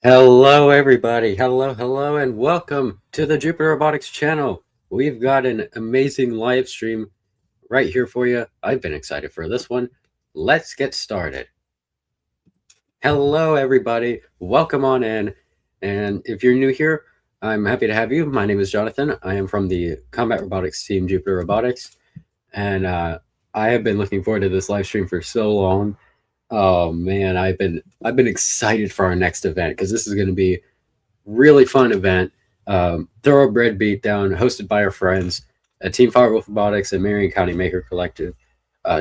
Hello, everybody. Hello, and welcome to the Jupiter Robotics channel. We've got an amazing live stream right here for you. I've been excited for this one. Let's get started. Hello, everybody. Welcome on in. And if you're new here, I'm happy to have you. My name is Jonathan. I am from the Combat Robotics Team Jupiter Robotics. And I have been looking forward to this live stream for so long. Oh man, I've been excited for our next event because this is going to be really fun event. Thoroughbred Beatdown, hosted by our friends at Team Jupiter Robotics and Marion County Maker Collective.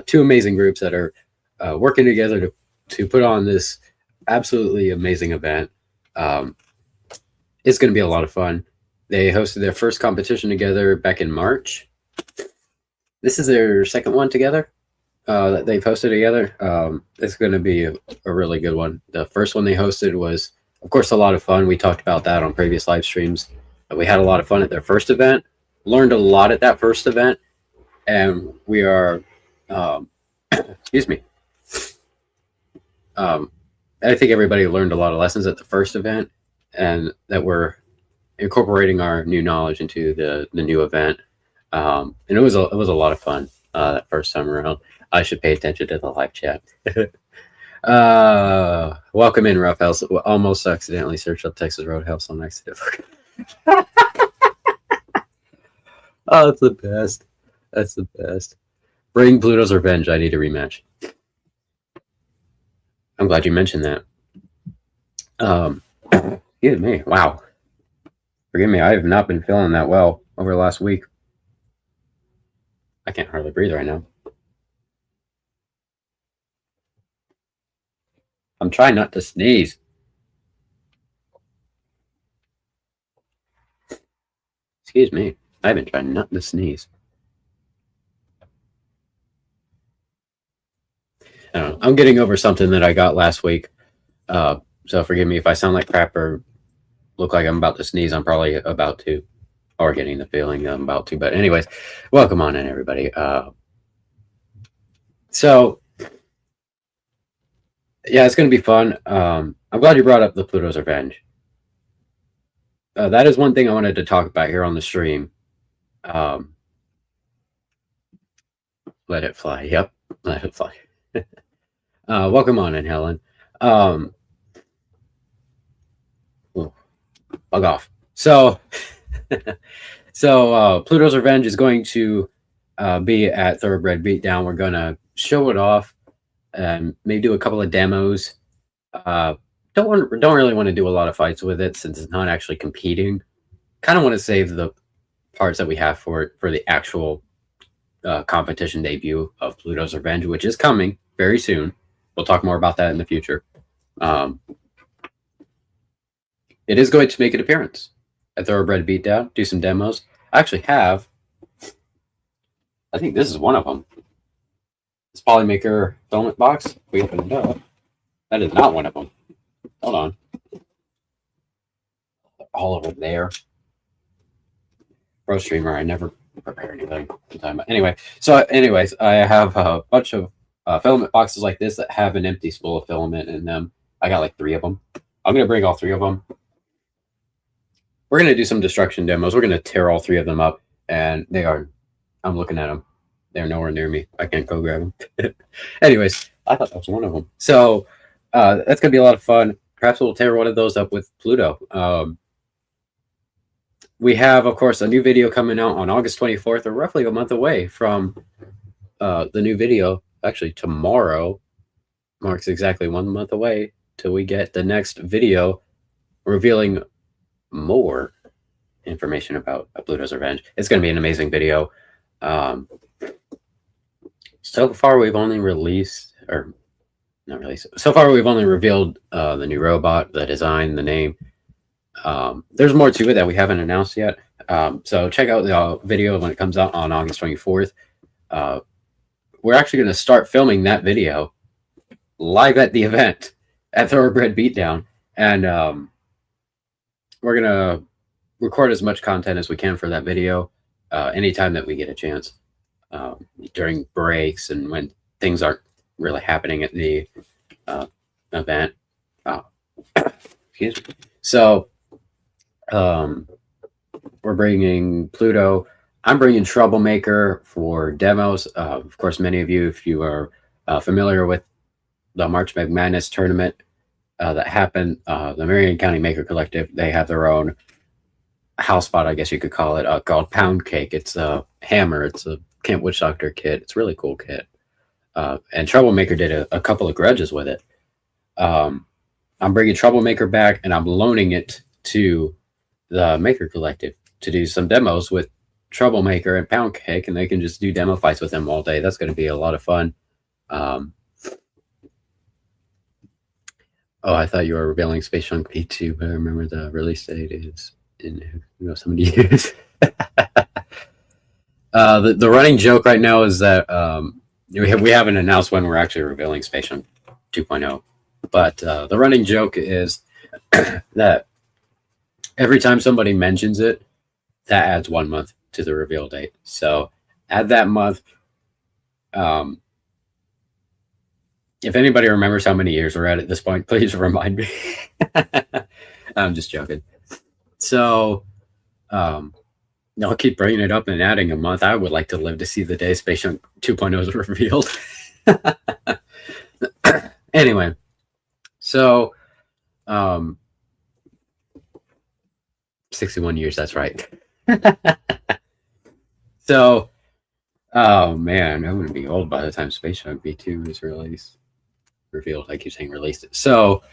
Two amazing groups that are working together to put on this absolutely amazing event. It's going to be a lot of fun. They hosted their first competition together back in March. This is their second one together that they've hosted together. It's going to be a really good one. The first one they hosted was, of course, a lot of fun. We talked about that on previous live streams. We had a lot of fun at their first event, learned a lot at that first event, and we are, excuse me. I think everybody learned a lot of lessons at the first event, and that we're incorporating our new knowledge into the new event. And it was a lot of fun that first time around. I should pay attention to the live chat. Welcome in, Roughhouse. Almost accidentally searched up Texas Roadhouse on accident. Oh, that's the best. That's the best. Bring Pluto's Revenge. I need a rematch. I'm glad you mentioned that. Excuse me. Wow. Forgive me. I have not been feeling that well over the last week. I can't hardly breathe right now. I'm trying not to sneeze. Excuse me. I've been trying not to sneeze. I don't know. I'm getting over something that I got last week. So forgive me if I sound like crap or look like I'm about to sneeze. I'm probably about to, or getting the feeling I'm about to. But anyways, welcome on in, everybody. So yeah, it's going to be fun. I'm glad you brought up the Pluto's Revenge. That is one thing I wanted to talk about here on the stream. Let it fly. Yep, let it fly. Welcome on in, Helen. Bug off. So, Pluto's Revenge is going to be at Thoroughbred Beatdown. We're going to show it off and maybe do a couple of demos. Don't really want to do a lot of fights with it since it's not actually competing. Kind of want to save the parts that we have for it for the actual competition debut of Pluto's Revenge, which is coming very soon. We'll talk more about that in the future. It is going to make an appearance at Thoroughbred Beatdown, do some demos. I actually have, I think this is one of them. This Polymaker filament box. We open it up. That is not one of them. Hold on. All over there. Pro streamer, I never prepare anything. Anyway, I have a bunch of filament boxes like this that have an empty spool of filament in them. I got like 3 of them. I'm going to bring all 3 of them. We're going to do some destruction demos. We're going to tear all 3 of them up, and they are, I'm looking at them. They're nowhere near me. I can't go grab them. Anyways, I thought that was one of them. So that's going to be a lot of fun. Perhaps we'll tear one of those up with Pluto. We have, of course, a new video coming out on August 24th, or roughly a month away from the new video. Actually, tomorrow marks exactly 1 month away till we get the next video revealing more information about Pluto's Revenge. It's going to be an amazing video. So far, we've only released, or not released. So far, we've only revealed the new robot, the design, the name. There's more to it that we haven't announced yet. So check out the video when it comes out on August 24th. We're actually going to start filming that video live at the event at Thoroughbred Beatdown. And we're going to record as much content as we can for that video anytime that we get a chance. During breaks and when things aren't really happening at the event. Excuse me. So, we're bringing Pluto. I'm bringing Troublemaker for demos. Of course, many of you, if you are familiar with the March Madness tournament that happened, the Marion County Maker Collective, they have their own house spot, I guess you could call it, called Pound Cake. It's a hammer. It's a Camp Witch Doctor kit. It's a really cool kit. And Troublemaker did a couple of grudges with it. I'm bringing Troublemaker back, and I'm loaning it to the Maker Collective to do some demos with Troublemaker and Pound Cake, and they can just do demo fights with them all day. That's going to be a lot of fun. Oh, I thought you were revealing Space Junk P2, but I remember the release date is in so many years. The running joke right now is that we haven't announced when we're actually revealing Space Junk 2.0, but the running joke is that every time somebody mentions it, that adds 1 month to the reveal date. So add that month. If anybody remembers how many years we're at this point, please remind me. I'm just joking. So I'll keep bringing it up and adding a month. I would like to live to see the day Space Junk 2.0 is revealed. Anyway, so 61 years, that's right. So, oh man, I'm going to be old by the time Space Junk V2 is revealed. I keep saying released. So,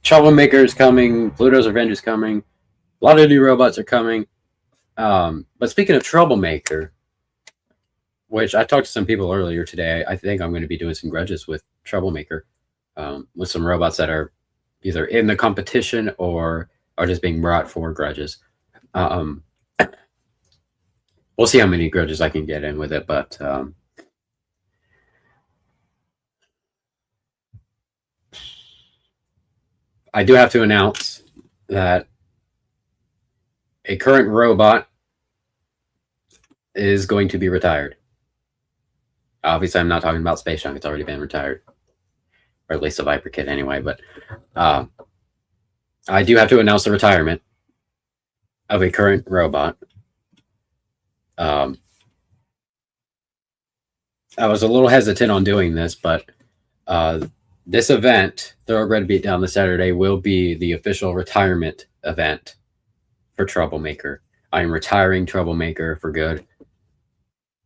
Troublemaker is coming. Pluto's Revenge is coming. A lot of new robots are coming. But speaking of Troublemaker, which I talked to some people earlier today, I think I'm going to be doing some grudges with Troublemaker, with some robots that are either in the competition or are just being brought for grudges. We'll see how many grudges I can get in with it, but I do have to announce that a current robot is going to be retired. Obviously, I'm not talking about Space Junk. It's already been retired, or at least the Viper kit anyway, but I do have to announce the retirement of a current robot. I was a little hesitant on doing this, but this event, Thoroughbred Beatdown this Saturday, will be the official retirement event for Troublemaker. I am retiring Troublemaker for good.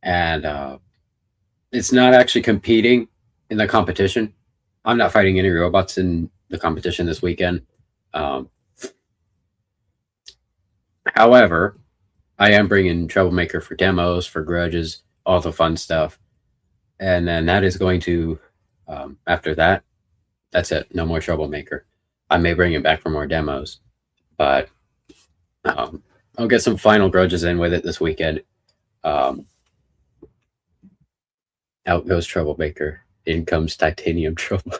And it's not actually competing in the competition. I'm not fighting any robots in the competition this weekend. However, I am bringing Troublemaker for demos, for grudges, all the fun stuff. And then that is going to, after that, that's it. No more Troublemaker. I may bring it back for more demos, but I'll get some final grudges in with it this weekend. Out goes Troublemaker. In comes Titanium Trouble.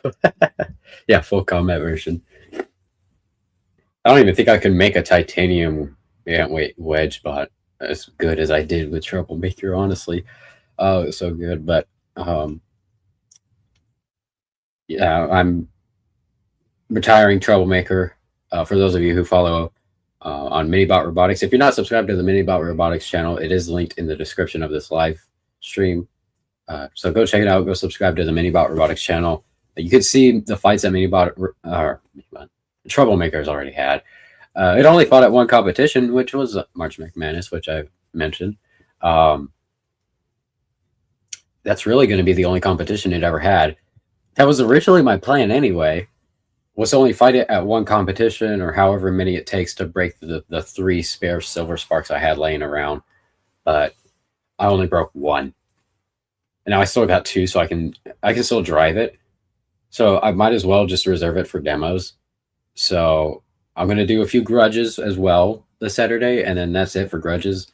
Yeah, full combat version. I don't even think I can make a Titanium wedge bot as good as I did with Troublemaker, honestly. Oh, it's so good. But yeah, I'm retiring Troublemaker. For those of you who follow on Minibot Robotics, if you're not subscribed to the Minibot Robotics channel, it is linked in the description of this live stream. So go check it out. Go subscribe to the Minibot Robotics channel. You can see the fights that Troublemaker's already had. It only fought at one competition, which was March Madness, which I've mentioned. That's really going to be the only competition it ever had. That was originally my plan anyway, was to only fight it at one competition or however many it takes to break the 3 spare silver sparks I had laying around. But I only broke 1. And now I still got 2, so I can still drive it. So I might as well just reserve it for demos. So I'm going to do a few grudges as well this Saturday, and then that's it for grudges.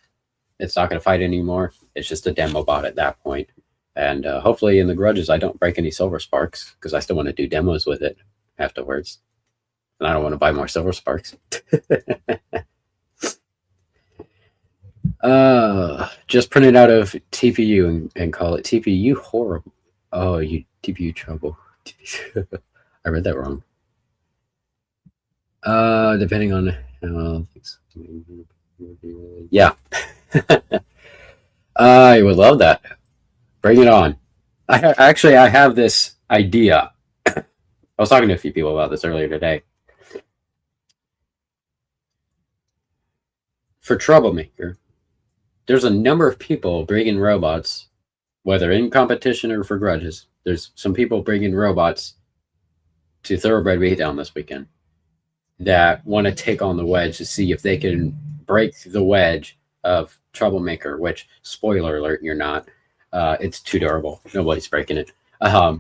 It's not going to fight anymore. It's just a demo bot at that point. And hopefully in the grudges, I don't break any silver sparks, because I still want to do demos with it afterwards. And I don't want to buy more silver sparks. Just print it out of TPU and call it TPU horrible. Oh, you TPU trouble. I read that wrong. Depending on how yeah. I would love that. Bring it on. I have this idea. I was talking to a few people about this earlier today. For Troublemaker, there's a number of people bringing robots, whether in competition or for grudges. There's some people bringing robots to Thoroughbred Beatdown this weekend that want to take on the wedge to see if they can break the wedge of Troublemaker, which, spoiler alert, you're not. It's too durable. Nobody's breaking it. I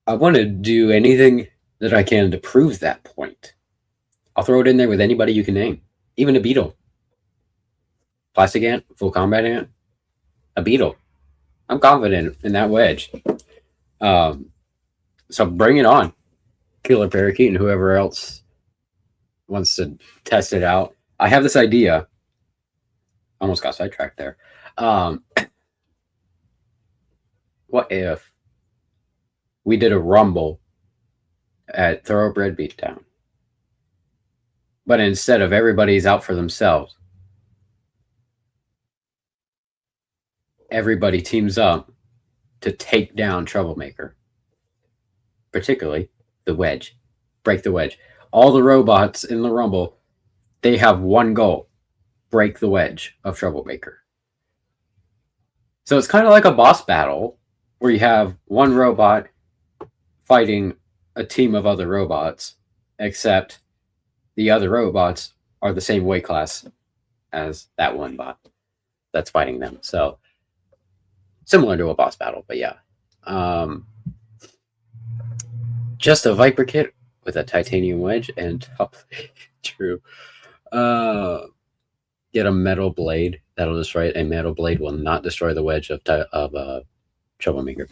want to do anything that I can to prove that point. I'll throw it in there with anybody you can name, even a beetle. Plastic ant, full combat ant, a beetle. I'm confident in that wedge. So bring it on. Killer Parakeet and whoever else wants to test it out. I have this idea. Almost got sidetracked there. What if we did a rumble at Thoroughbred Beatdown? But instead of everybody's out for themselves, everybody teams up to take down Troublemaker. Particularly the wedge. Break the wedge. All the robots in the rumble, they have one goal. Break the wedge of Troublemaker. So it's kind of like a boss battle where you have one robot fighting a team of other robots, except the other robots are the same weight class as that one bot that's fighting them. So similar to a boss battle, but yeah. Just a Viper kit with a titanium wedge and top true. Get a metal blade that'll destroy it. A metal blade will not destroy the wedge of Troublemaker.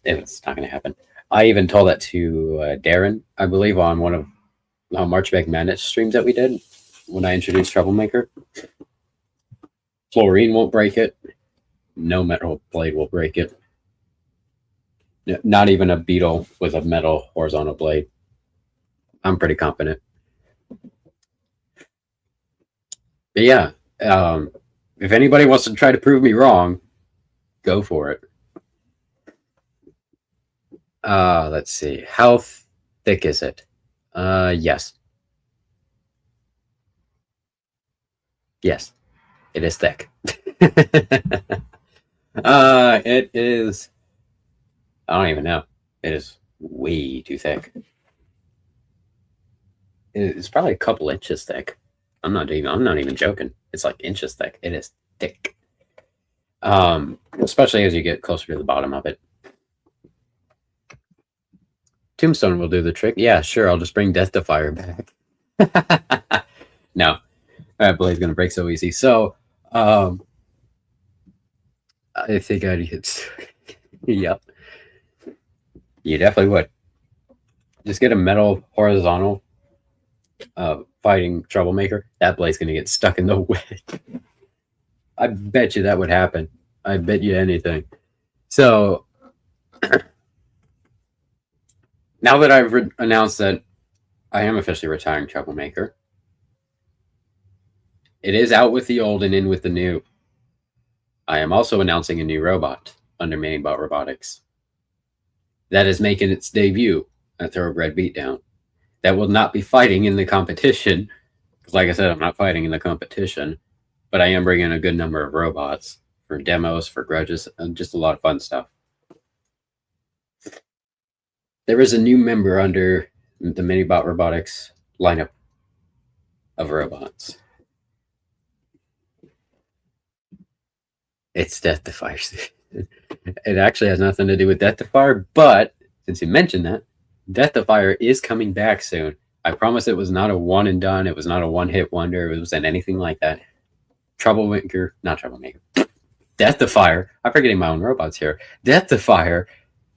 It's not going to happen. I even told that to Darren, I believe, on one of Marchbank Madness streams that we did when I introduced Troublemaker. Fluorine won't break it. No metal blade will break it. Not even a beetle with a metal horizontal blade. I'm pretty confident. But yeah, if anybody wants to try to prove me wrong, go for it. Let's see. How thick is it? Yes. Yes, it is thick. It is. I don't even know. It is way too thick. It's probably a couple inches thick. I'm not even joking. It's like inches thick. It is thick. Especially as you get closer to the bottom of it. Tombstone will do the trick. Yeah, sure. I'll just bring Death to Fire back. No, that blade's gonna break so easy. So, I think I'd hit. Yep. You definitely would. Just get a metal horizontal fighting Troublemaker. That blade's gonna get stuck in the wedge. I bet you that would happen. I bet you anything. So now that I've announced that I am officially retiring Troublemaker, it is out with the old and in with the new. I am also announcing a new robot under Marion Robotics that is making its debut at Thoroughbred Beatdown. That will not be fighting in the competition. Because like I said, I'm not fighting in the competition. But I am bringing a good number of robots for demos, for grudges, and just a lot of fun stuff. There is a new member under the Marion Robotics lineup of robots. It's Death to Fire. It actually has nothing to do with Death to Fire, but since you mentioned that, Death to Fire is coming back soon. I promise it was not a one and done. It was not a one-hit wonder. It wasn't anything like that. Not Troublemaker. Death to Fire. I'm forgetting my own robots here. Death to Fire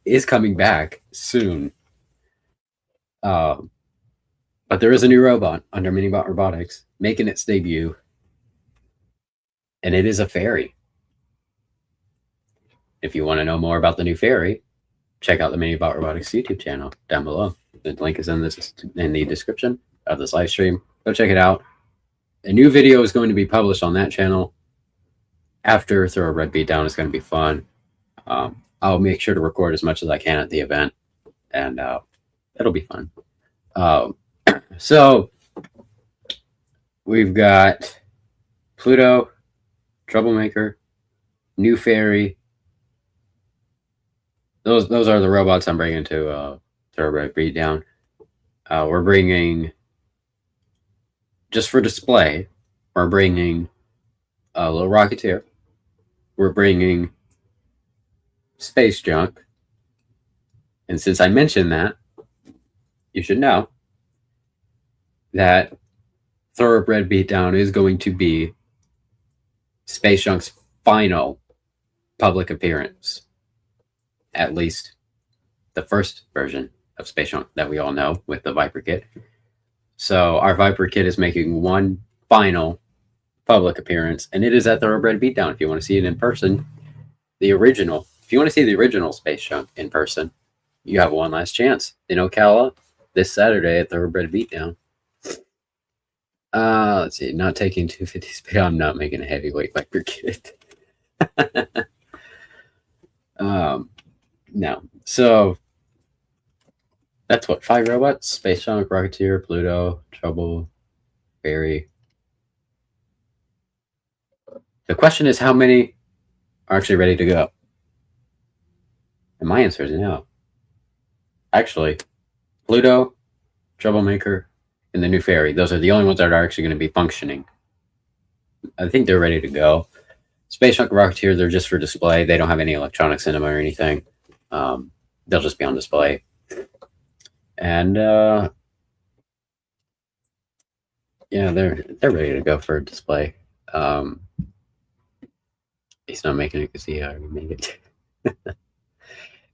is coming back soon. But there is a new robot under Marion Robotics making its debut, and it is a fairy. If you want to know more about the new fairy, check out the Marion Robotics YouTube channel down below. The link is in the description of this live stream. Go check it out. A new video is going to be published on that channel after Thoroughbred Beatdown. Is going to be fun. I'll make sure to record as much as I can at the event, and it'll be fun. So we've got Pluto, Troublemaker, New Fairy. Those are the robots I'm bringing to Thoroughbred Beatdown. We're bringing, just for display, we're bringing a little Rocketeer. We're bringing Space Junk. And since I mentioned that, you should know that Thoroughbred Beatdown is going to be Space Junk's final public appearance. At least the first version of Space Junk that we all know with the Viper kit. So our Viper kit is making one final public appearance, and it is at Thoroughbred Beatdown. If you want to see it in person, the original, if you want to see the original Space Junk in person, you have one last chance in Ocala this Saturday at Thoroughbred Beatdown. Let's see, not taking 250 speed. I'm not making a heavyweight Viper kit. No. So that's what, 5 robots: Space Junk, Rocketeer, Pluto, Trouble, Fairy. The question is, how many are actually ready to go? And my answer is no. Actually, Pluto, Troublemaker, and the New Fairy, those are the only ones that are actually going to be functioning. I think they're ready to go. Space Junk and Rocketeer, they're just for display. They don't have any electronics in them or anything. They'll just be on display. And yeah, they're ready to go for display. He's not making it because he already made it.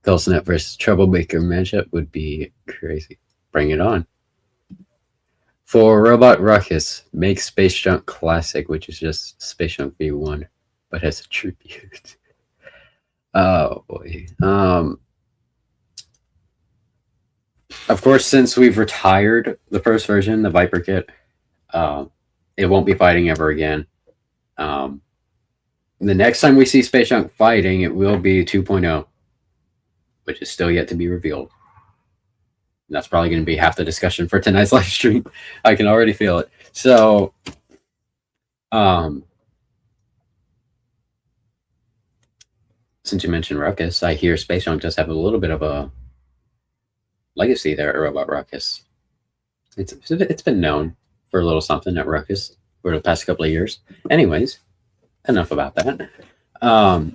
Goldsnap versus Troublemaker matchup would be crazy. Bring it on. For Robot Ruckus, make Space Junk Classic, which is just Space Junk V1, but has a tribute. Oh boy. Of course, since we've retired the first version, the Viper kit, it won't be fighting ever again. The next time we see Space Junk fighting, it will be 2.0, which is still yet to be revealed. And that's probably going to be half the discussion for tonight's live stream. I can already feel it. So, since you mentioned Ruckus, I hear Space Junk does have a little bit of a legacy there at Robot Ruckus. It's been known for a little something at Ruckus for the past couple of years. Anyways, enough about that. I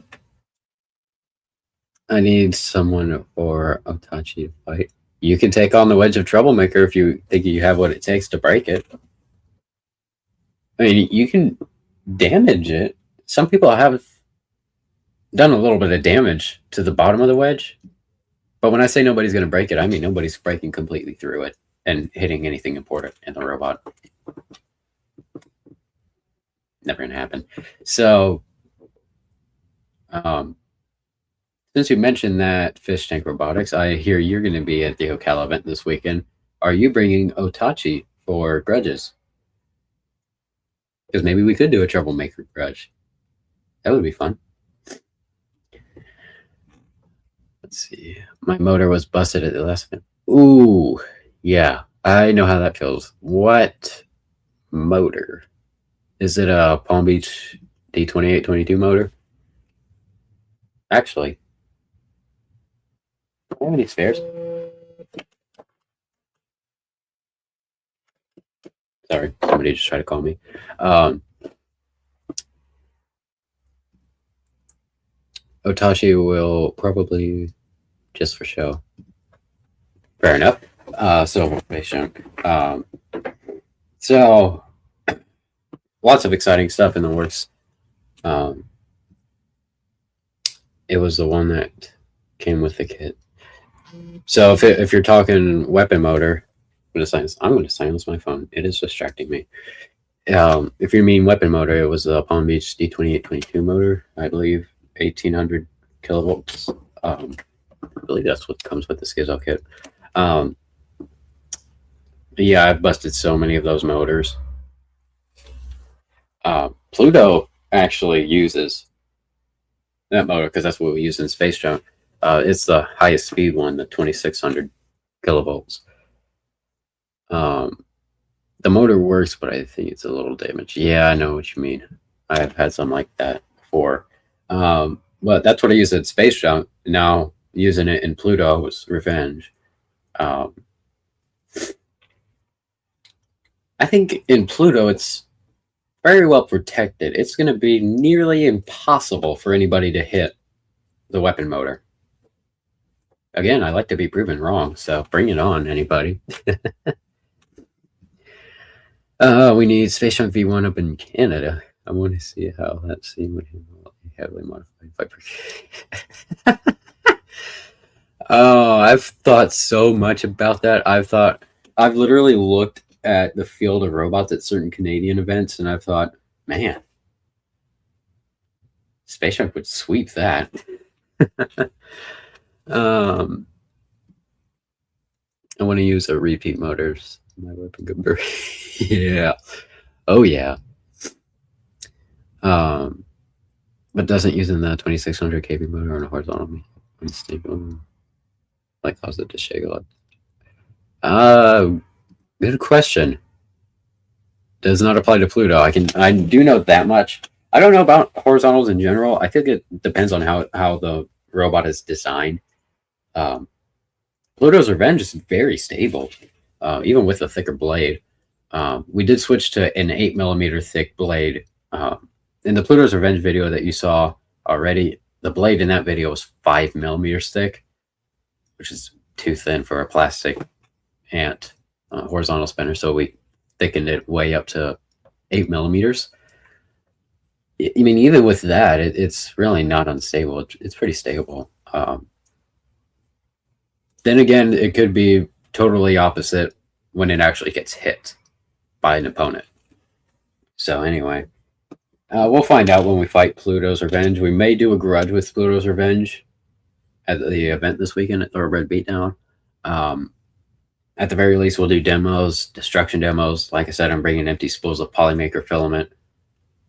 need someone for Otachi to fight. You can take on the Wedge of Troublemaker if you think you have what it takes to break it. I mean, you can damage it. Some people have done a little bit of damage to the bottom of the wedge. But when I say nobody's going to break it, I mean nobody's breaking completely through it and hitting anything important in the robot. Never going to happen. So, since you mentioned that Fish Tank Robotics, I hear you're going to be at the Ocala event this weekend. Are you bringing Otachi for grudges? Because maybe we could do a Troublemaker grudge. That would be fun. Let's see. My motor was busted at the last event. Ooh, yeah. I know how that feels. What motor? Is it a Palm Beach D2822 motor? Actually, do I have any spares? Sorry, somebody just tried to call me. Otachi will probably just for show. Fair enough. So Space Junk. So lots of exciting stuff in the works. It was the one that came with the kit. So if you're talking weapon motor, I'm going to silence my phone. It is distracting me. If you mean weapon motor, it was the Palm Beach D2822 motor, I believe, 1800 kilovolts. I believe that's what comes with the Schizo kit. Yeah, I've busted so many of those motors. Pluto actually uses that motor because that's what we use in Space Junk. It's the highest speed one, the 2600 kilovolts. The motor works, but I think it's a little damaged. Yeah, I know what you mean. I've had some like that before. But that's what I use at Space Junk. Now using it in Pluto was Revenge. Um, I think in Pluto it's very well protected. It's going to be nearly impossible for anybody to hit the weapon motor. Again, I like to be proven wrong, so bring it on, anybody. We need Space Junk V1 up in Canada. I want to see how that scene would handle heavily modified Viper. Oh, I've thought so much about that. I've literally looked at the field of robots at certain Canadian events, and I've thought, man, Space Junk would sweep that. I want to use a repeat motors. My weapon could yeah. Oh yeah. But doesn't using the 2600 kV motor on a horizontal unstable like cause it to shake a lot. Good question. Does not apply to Pluto. I do know that much. I don't know about horizontals in general. I think it depends on how the robot is designed. Pluto's Revenge is very stable, even with a thicker blade. We did switch to an 8mm thick blade. In the Pluto's Revenge video that you saw already, the blade in that video was 5mm thick, which is too thin for a plastic ant horizontal spinner. So we thickened it way up to 8mm. I mean, even with that, it's really not unstable. It's pretty stable. Then again, it could be totally opposite when it actually gets hit by an opponent. So anyway, we'll find out when we fight Pluto's Revenge. We may do a grudge with Pluto's Revenge at the event this weekend at Thoroughbred Beatdown. At the very least, we'll do demos, destruction demos. Like I said, I'm bringing empty spools of Polymaker filament.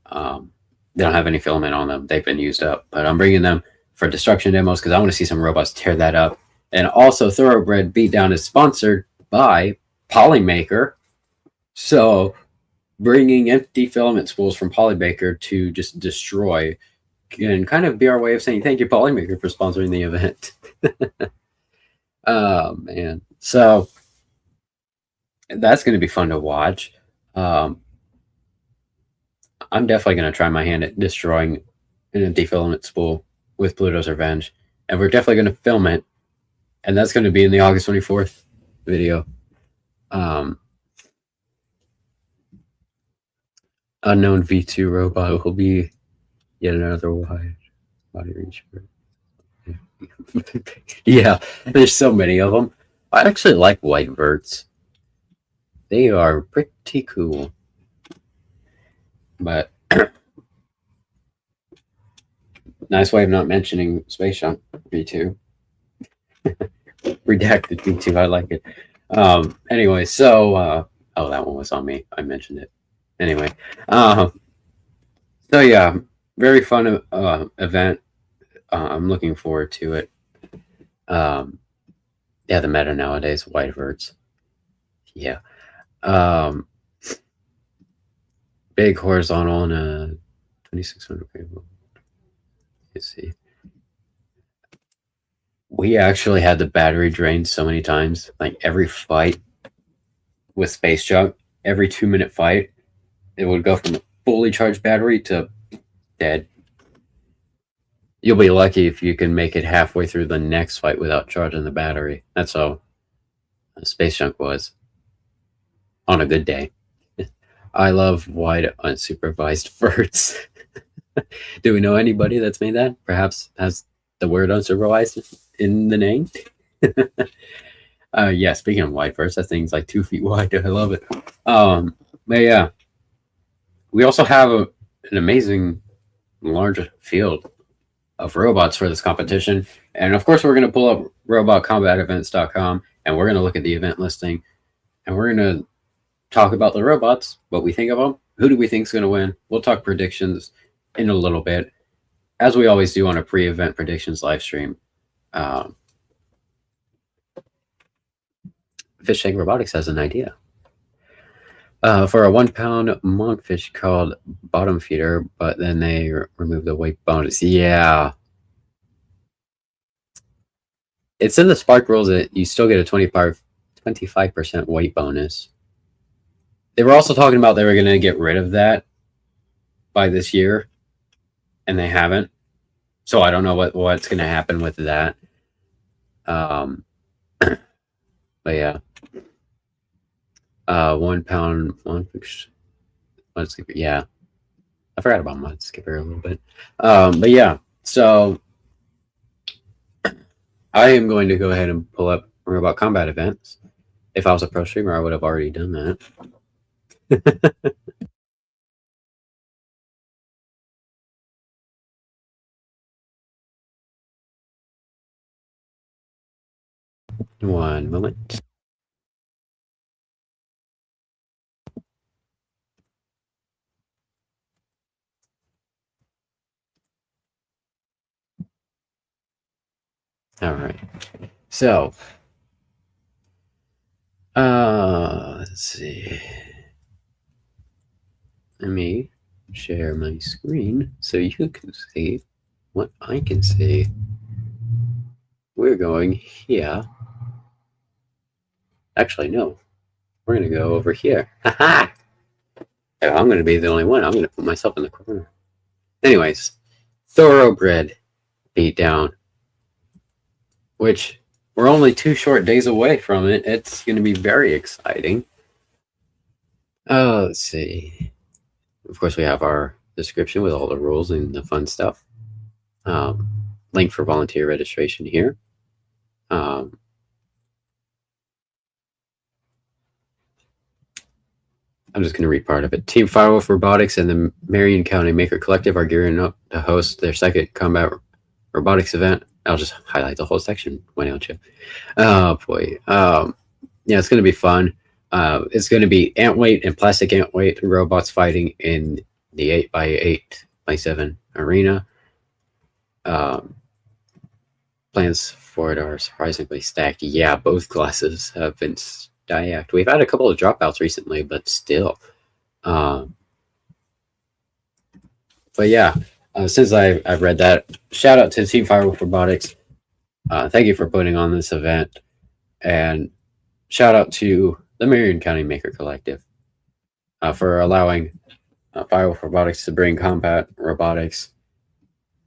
They don't have any filament on them. They've been used up. But I'm bringing them for destruction demos because I want to see some robots tear that up. And also, Thoroughbred Beatdown is sponsored by Polymaker. So bringing empty filament spools from Polymaker to just destroy can kind of be our way of saying thank you, Polymaker, for sponsoring the event. Oh, man. So that's going to be fun to watch. I'm definitely going to try my hand at destroying an empty filament spool with Pluto's Revenge. And we're definitely going to film it. And that's going to be in the August 24th video. Unknown V2 robot will be yet another wide body reach. Yeah, there's so many of them. I actually like white verts. They are pretty cool. But nice way of not mentioning Space Junk V2. Redacted V2, I like it. Anyway, so oh, that one was on me. I mentioned it. Anyway, so yeah, very fun event. I'm looking forward to it. Yeah, the meta nowadays, white verts. Yeah. Big horizontal and a 2600 cable. Let's see. We actually had the battery drained so many times. Like every fight with Space Junk, every 2-minute fight, it would go from a fully charged battery to dead. You'll be lucky if you can make it halfway through the next fight without charging the battery. That's how Space Junk was on a good day. I love wide unsupervised verts. Do we know anybody that's made that? Perhaps has the word unsupervised in the name? Yeah, speaking of wide verts, that thing's like 2 feet wide. I love it. But yeah, we also have an amazing large field of robots for this competition. And of course, we're going to pull up robotcombatevents.com and we're going to look at the event listing. and we're going to talk about the robots, what we think of them, who do we think is going to win. We'll talk predictions in a little bit, as we always do on a pre-event predictions live stream. Fish Tank Robotics has an idea for a 1 pound monkfish called bottom feeder, but then they remove the weight bonus. Yeah. It's in the Spark rules that you still get a 25% weight bonus. They were also talking about they were going to get rid of that by this year, and they haven't. So I don't know what's going to happen with that. But yeah. 1 pound monkfish. Mudskipper. Yeah. I forgot about Mudskipper a little bit. But yeah, so I am going to go ahead and pull up Robot Combat events. If I was a pro streamer, I would have already done that. 1 moment. All right. So, let's see. Let me share my screen so you can see what I can see. We're going here. Actually, no. We're going to go over here. Haha! I'm going to be the only one. I'm going to put myself in the corner. Anyways, Thoroughbred Beatdown, which we're only 2 short days away from it. It's going to be very exciting. Let's see. Of course, we have our description with all the rules and the fun stuff. Link for volunteer registration here. I'm just going to read part of it. Team Firewolf Robotics and the Marion County Maker Collective are gearing up to host their second combat robotics event. I'll just highlight the whole section. Why don't you? Oh, boy. Yeah, it's going to be fun. It's going to be ant weight and plastic ant weight robots fighting in the 8x8x7 arena. Plans for it are surprisingly stacked. Yeah, both classes have been stacked. We've had a couple of dropouts recently, but still. But yeah, since I've read that, shout out to Team Firewolf Robotics. Thank you for putting on this event, and shout out to the Marion County Maker Collective for allowing Firewolf Robotics to bring combat robotics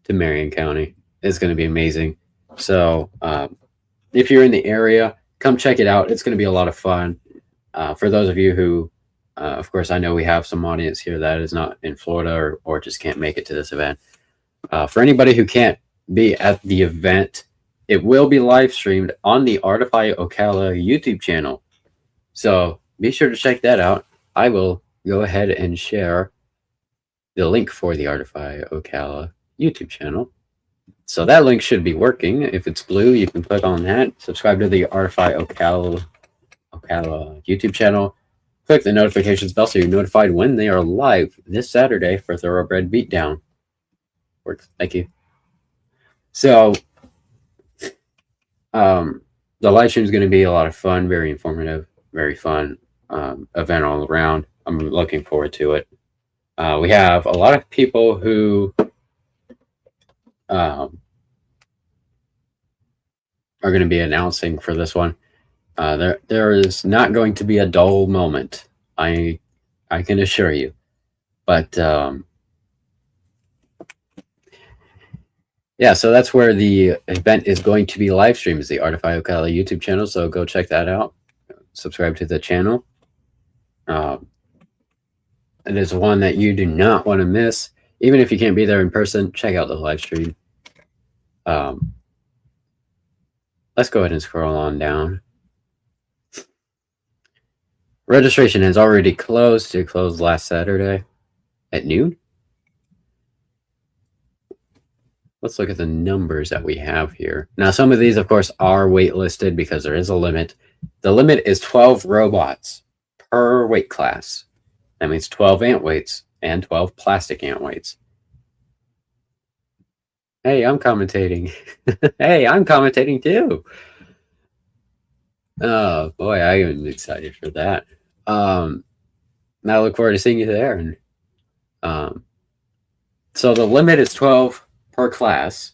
to Marion County. It's going to be amazing. So if you're in the area, come check it out. It's going to be a lot of fun. For those of you who, of course, I know we have some audience here that is not in Florida or just can't make it to this event. For anybody who can't be at the event, it will be live streamed on the Artify Ocala YouTube channel. So be sure to check that out. I will go ahead and share the link for the Artify Ocala YouTube channel. So that link should be working. If it's blue, you can click on that. Subscribe to the Artify Ocala YouTube channel. Click the notifications bell so you're notified when they are live this Saturday for Thoroughbred Beatdown. Works. Thank you. So, the live stream is going to be a lot of fun, very informative, very fun event all around. I'm looking forward to it. We have a lot of people who are going to be announcing for this one. There is not going to be a dull moment. I can assure you. But yeah, so that's where the event is going to be live streamed, is the Artify Ocala YouTube channel. So go check that out. Subscribe to the channel. It is one that you do not want to miss. Even if you can't be there in person, check out the live stream. Let's go ahead and scroll on down. Registration has already closed. It closed last Saturday at noon. Let's look at the numbers that we have here. Now, some of these, of course, are waitlisted because there is a limit. The limit is 12 robots per weight class. That means 12 ant weights and 12 plastic ant weights. Hey, I'm commentating. Hey, I'm commentating too. Oh boy, I am excited for that. I look forward to seeing you there. And so the limit is 12 per class.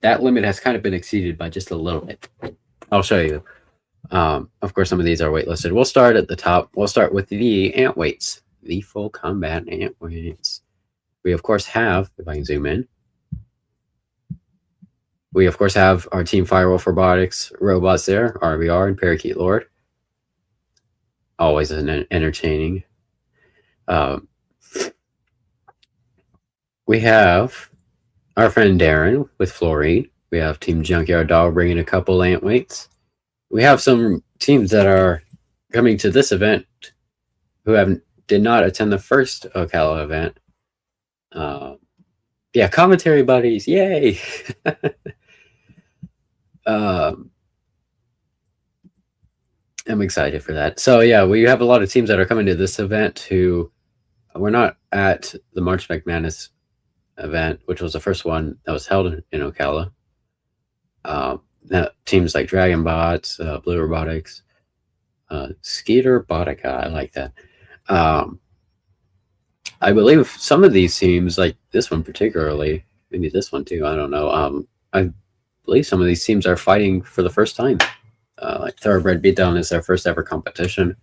That limit has kind of been exceeded by just a little bit. I'll show you. Of course, some of these are waitlisted. We'll start at the top. We'll start with the ant weights, the full combat ant weights. We, of course, have, if I can zoom in, we, of course, have our Team Firewolf Robotics robots there, RVR and Parakeet Lord. Always entertaining. We have our friend Darren with Fluorine. We have Team Junkyard Dog bringing a couple ant weights. We have some teams that are coming to this event who did not attend the first Ocala event. Yeah, commentary buddies, yay! I'm excited for that. So yeah, we have a lot of teams that are coming to this event who were not at the March McManus event, which was the first one that was held in Ocala. Teams like Dragonbots, Blue Robotics, Skeeter Botica, I like that. I believe some of these teams, like this one particularly, maybe this one too, I don't know. I believe some of these teams are fighting for the first time. Like Thoroughbred Beatdown is their first ever competition.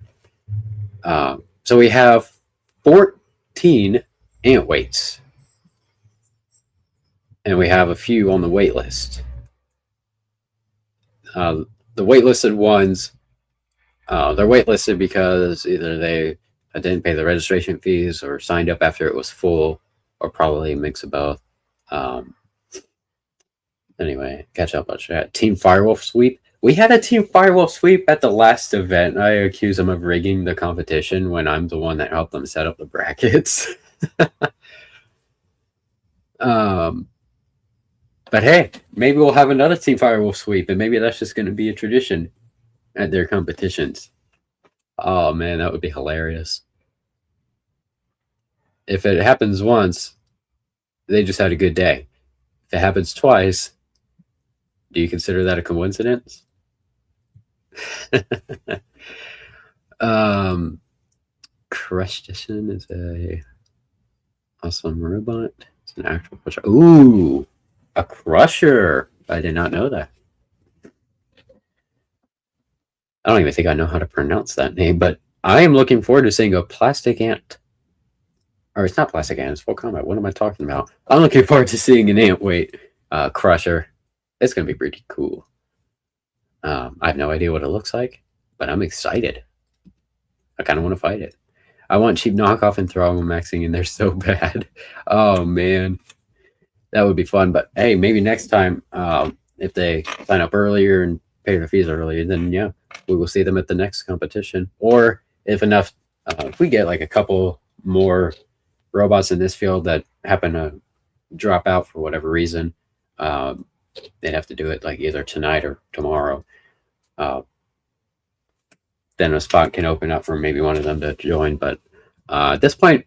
So we have 14 ant weights. And we have a few on the wait list. The waitlisted ones, they're waitlisted because either they didn't pay the registration fees or signed up after it was full, or probably a mix of both. Anyway, catch up on that. Team Firewolf Sweep. We had a Team Firewolf Sweep at the last event. I accuse them of rigging the competition when I'm the one that helped them set up the brackets. But hey, maybe we'll have another Team Firewolf Sweep, and maybe that's just going to be a tradition at their competitions. Oh man, that would be hilarious. If it happens once, they just had a good day. If it happens twice, do you consider that a coincidence? Crushtion is a awesome robot. It's an actual pusher. Ooh, a crusher. I did not know that. I don't even think I know how to pronounce that name, but I am looking forward to seeing a plastic ant. Or it's not plastic ant, it's full combat. What am I talking about? I'm looking forward to seeing an ant weight crusher. It's going to be pretty cool. I have no idea what it looks like, but I'm excited. I kind of want to fight it. I want cheap knockoff and throttle maxing in there so bad. Oh, man. That would be fun. But, hey, maybe next time, if they sign up earlier and pay their fees earlier, then, yeah, we will see them at the next competition. Or if enough, if we get like a couple more robots in this field that happen to drop out for whatever reason, they'd have to do it like either tonight or tomorrow. Then a spot can open up for maybe one of them to join. But at this point,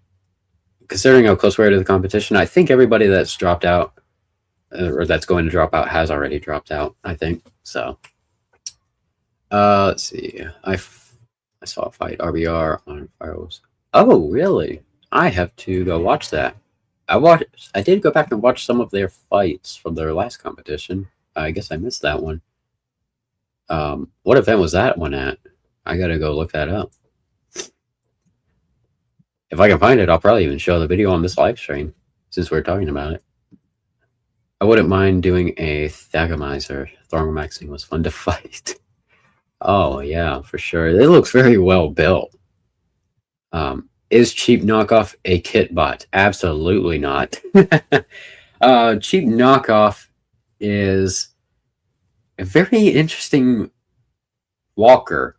considering how close we are to the competition, I think everybody that's dropped out or that's going to drop out has already dropped out, I think. So let's see. I saw a fight RBR on Firewolves. Oh, really? I have to go watch that. I did go back and watch some of their fights from their last competition. I guess I missed that one. What event was that one at? I gotta go look that up. If I can find it, I'll probably even show the video on this live stream, since we're talking about it. I wouldn't mind doing a Thagomizer. Thormomaxing was fun to fight. Oh, yeah, for sure. It looks very well built. Is cheap knockoff a kit bot? Absolutely not. Cheap knockoff is a very interesting walker.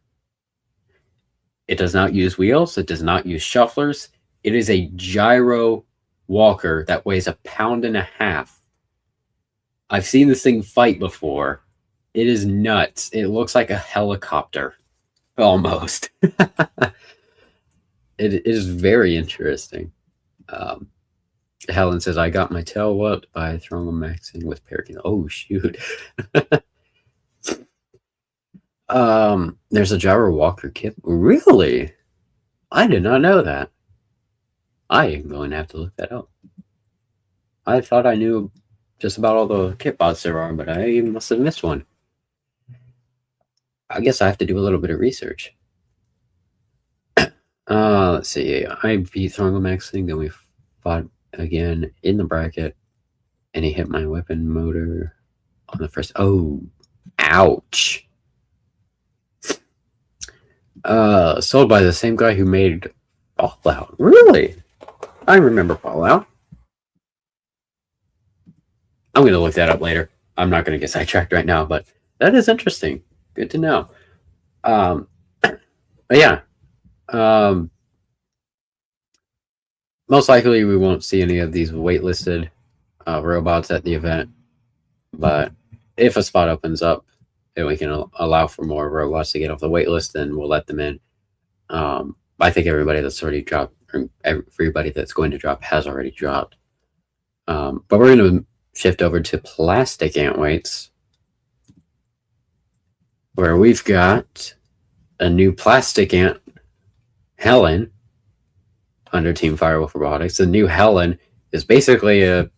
It does not use wheels. It does not use shufflers. It is a gyro walker that weighs 1.5 pounds. I've seen this thing fight before, It is nuts. It looks like a helicopter, almost. It is very interesting. Helen says, I got my tail whooped by throwing a maxing with parakeet. Oh, shoot. There's a Java Walker kit. Really? I did not know that. I am going to have to look that up. I thought I knew just about all the kit bots there are, but I must have missed one. I guess I have to do a little bit of research. Let's see. I beat throwing a maxing, then we fought again in the bracket, and he hit my weapon motor on the first. Oh, ouch. Sold by the same guy who made Fallout. Really? I remember Fallout. I'm going to look that up later. I'm not going to get sidetracked right now, but that is interesting. Good to know. But yeah. Most likely we won't see any of these waitlisted robots at the event, but if a spot opens up and we can allow for more robots to get off the wait list, then we'll let them in. I think everybody that's already dropped, or everybody that's going to drop has already dropped. But we're going to shift over to plastic ant weights, where we've got a new plastic ant, Helen, under Team Firewolf Robotics. The new Helen is basically a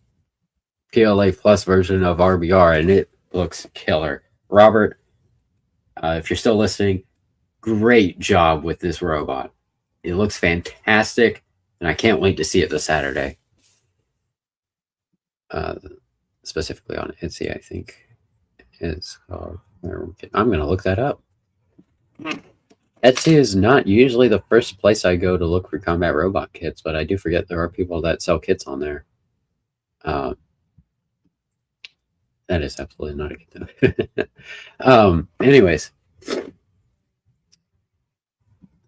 PLA Plus version of RBR, and it looks killer. Robert, if you're still listening, great job with this robot. It looks fantastic, and I can't wait to see it this Saturday. Specifically on Etsy, I think it's called. I'm going to look that up. Etsy is not usually the first place I go to look for combat robot kits, but I do forget there are people that sell kits on there. That is absolutely not a kit. Anyways.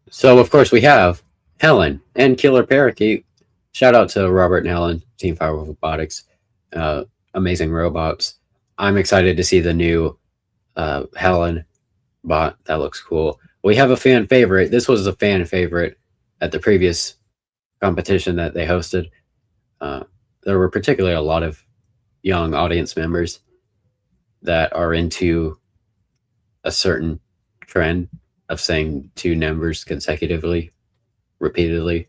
So, of course, we have Helen and Killer Parakeet. Shout out to Robert and Helen, Team Firewolf Robotics. Amazing robots. I'm excited to see the new Helen bot. That looks cool. We have a fan favorite. This was a fan favorite at the previous competition that they hosted. There were particularly a lot of young audience members that are into a certain trend of saying two numbers consecutively, repeatedly.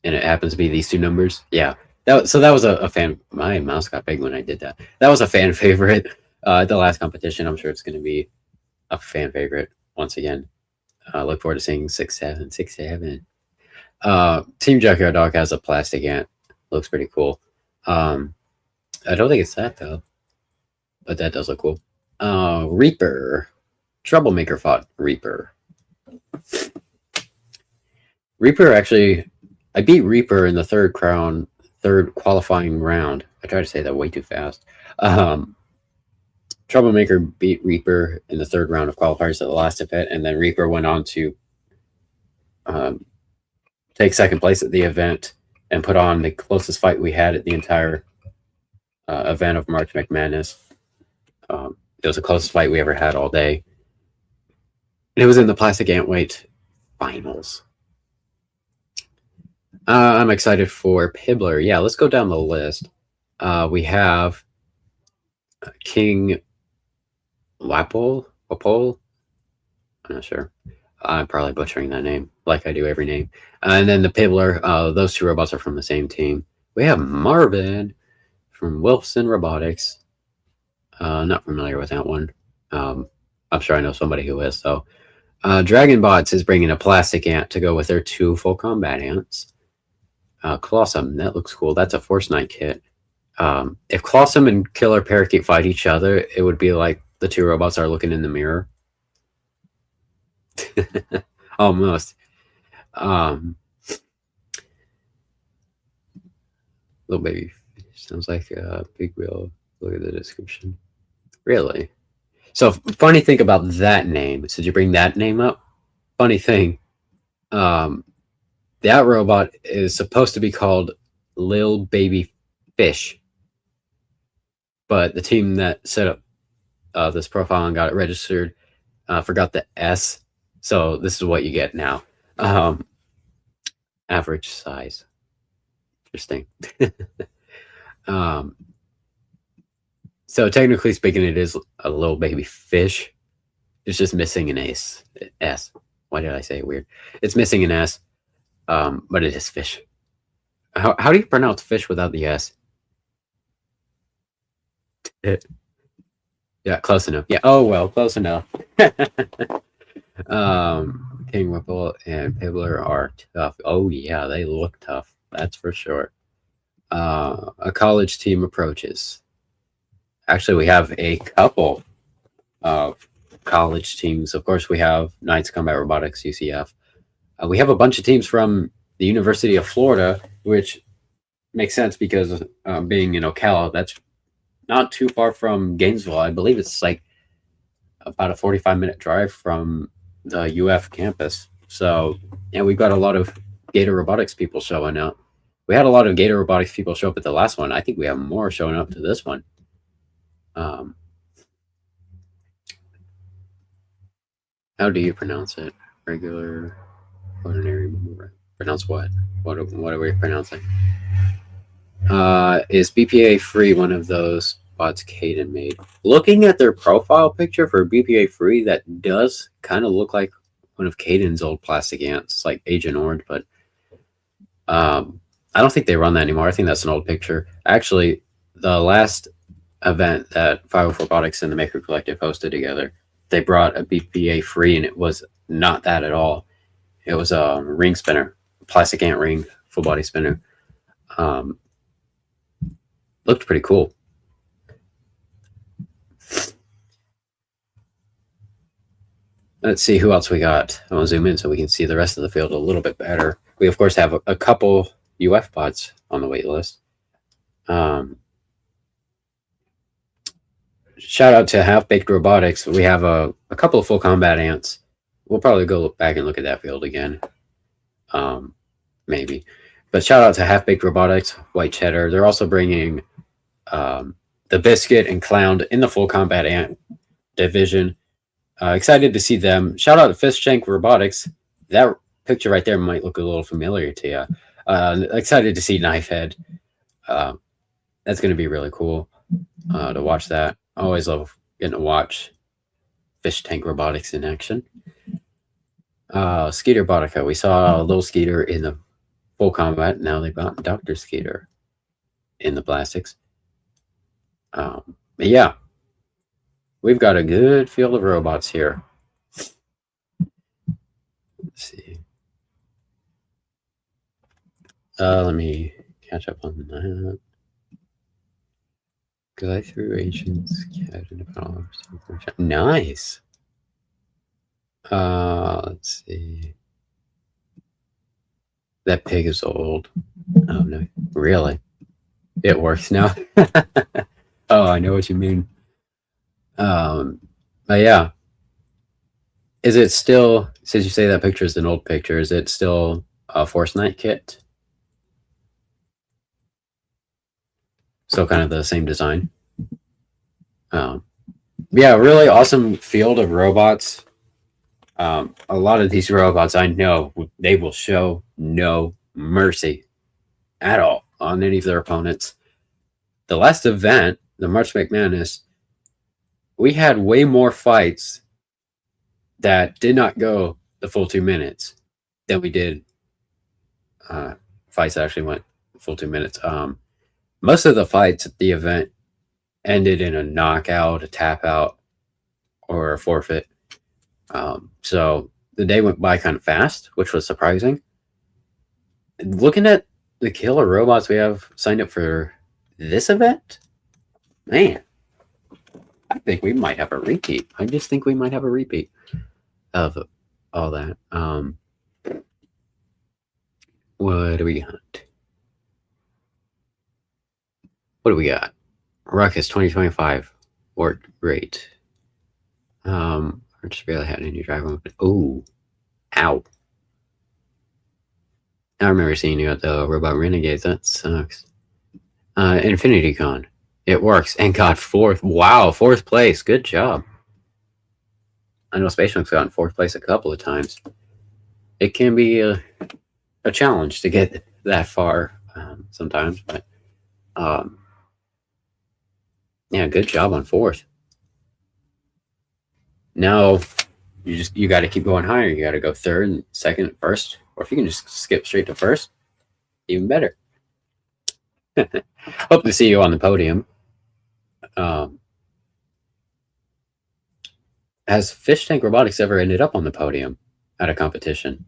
And it happens to be these two numbers. Yeah. So that was a fan. My mouse got big when I did that. That was a fan favorite at the last competition. I'm sure it's going to be a fan favorite once again. Look forward to seeing 6'7". Team Junkyard Dog has a plastic ant. Looks pretty cool. I don't think it's that though, but that does look cool. Reaper. Troublemaker fought Reaper. Reaper actually, I beat Reaper in the third qualifying round. I tried to say that way too fast. Troublemaker beat Reaper in the third round of qualifiers at the last event, and then Reaper went on to take second place at the event and put on the closest fight we had at the entire event of March McManus. It was the closest fight we ever had all day. It was in the plastic ant weight finals. I'm excited for Pibbler. Yeah, let's go down the list. We have King Wapole. I'm not sure. I'm probably butchering that name, like I do every name. And then the Pibbler. Those two robots are from the same team. We have Marvin from Wilson Robotics. Not familiar with that one. I'm sure I know somebody who is, though. Dragon Bots is bringing a plastic ant to go with their two full combat ants. Colossum, that looks cool. That's a Force Knight kit. If Colossum and Killer Parakeet fight each other, it would be like the two robots are looking in the mirror. Almost. Little baby sounds like a big wheel. Look at the description. Really? So funny thing about that name. So did you bring that name up? Funny thing. That robot is supposed to be called Lil Baby Fish. But the team that set up this profile and got it registered. Forgot the S, so this is what you get now. Average size. Interesting. So technically speaking, it is a little baby fish. It's just missing an S. Why did I say it weird? It's missing an S, but it is fish. How do you pronounce fish without the S? Yeah, close enough. Yeah. Oh well, close enough. King Whipple and Pibbler are tough. Oh yeah, they look tough. That's for sure. A college team approaches. Actually, we have a couple of college teams. Of course, we have Knights Combat Robotics, UCF. We have a bunch of teams from the University of Florida, which makes sense because being in Ocala, that's not too far from Gainesville. I believe it's like about a 45-minute drive from the UF campus. So, yeah, we've got a lot of Gator Robotics people showing up. We had a lot of Gator Robotics people show up at the last one. I think we have more showing up to this one. How do you pronounce it? Regular, ordinary, pronounce what? What are we pronouncing? Is BPA free one of those bots Caden made? Looking at their profile picture for BPA free, that does kind of look like one of Caden's old plastic ants, like Agent Orange, but I don't think they run that anymore. I think that's an old picture. Actually, the last event that 504 Robotics and the Maker Collective hosted together, they brought a BPA free, and it was not that at all. It was a ring spinner, plastic ant ring, full body spinner. Looked pretty cool. Let's see who else we got. I want to zoom in so we can see the rest of the field a little bit better. We, of course, have a couple UF bots on the wait list. Shout out to Half Baked Robotics. We have a couple of full combat ants. We'll probably go back and look at that field again. Maybe. But shout out to Half Baked Robotics, White Cheddar. They're also bringing the Biscuit and Clown in the full combat ant division. Excited to see them. Shout out to Fish Shank Robotics. That picture right there might look a little familiar to you. Excited to see Knifehead. That's going to be really cool to watch that. I always love getting to watch Fish Tank Robotics in action. Skeeter Botica. We saw a little Skeeter in the full combat. Now they've got Dr. Skeeter in the plastics. But yeah, we've got a good field of robots here. Let's see. Let me catch up on that. Because I threw Asians cat in about nice. Let's see. That pig is old. Oh no, really? It works now. Oh, I know what you mean. But yeah. Is it still, since you say that picture is an old picture, is it still a Force Knight kit? So kind of the same design. Yeah, really awesome field of robots. A lot of these robots, I know, they will show no mercy at all on any of their opponents. The last event, the March McManus, we had way more fights that did not go the full 2 minutes than we did fights that actually went full 2 minutes. Most of the fights at the event ended in a knockout, a tap out, or a forfeit. So the day went by kind of fast, which was surprising. Looking at the killer robots we have signed up for this event, man, I think we might have a repeat. I just think we might have a repeat of all that. What do we got? What do we got? Ruckus 2025 worked great. I just barely had any drive on. Oh, ow. I remember seeing you at the Robot Renegades. That sucks. Infinity Con. It works and got fourth. Wow, fourth place. Good job. I know Spacemonk's gotten fourth place a couple of times. It can be a challenge to get that far sometimes, but yeah, good job on fourth. Now you got to keep going higher. You got to go third, and second, first, or if you can just skip straight to first, even better. Hope to see you on the podium. Has Fish Tank Robotics ever ended up on the podium at a competition?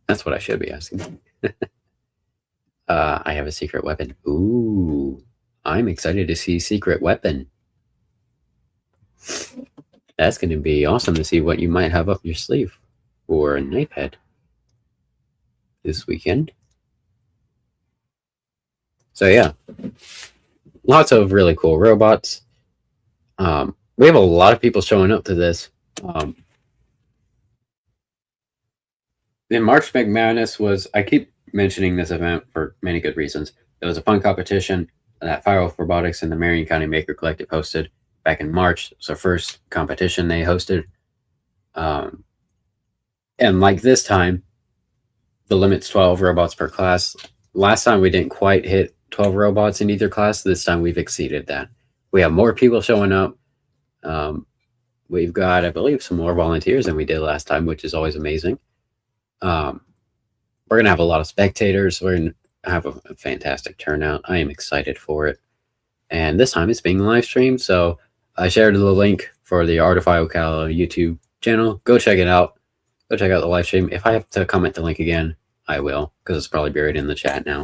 That's what I should be asking. I have a secret weapon. Ooh, I'm excited to see secret weapon. That's going to be awesome to see what you might have up your sleeve for a knife head this weekend. So yeah, lots of really cool robots. We have a lot of people showing up to this. The March Madness was, I keep mentioning this event for many good reasons. It was a fun competition that Thoroughbred Robotics and the Marion County Maker Collective hosted back in March. It was our first competition they hosted. And like this time, the limit's 12 robots per class. Last time we didn't quite hit 12 robots in either class. This time we've exceeded that. We have more people showing up. We've got, I believe, some more volunteers than we did last time, which is always amazing. We're going to have a lot of spectators. We're going to have a fantastic turnout. I am excited for it. And this time it's being live streamed. So I shared the link for the Artify Ocala YouTube channel. Go check it out. Go check out the live stream. If I have to comment the link again, I will, because it's probably buried in the chat now.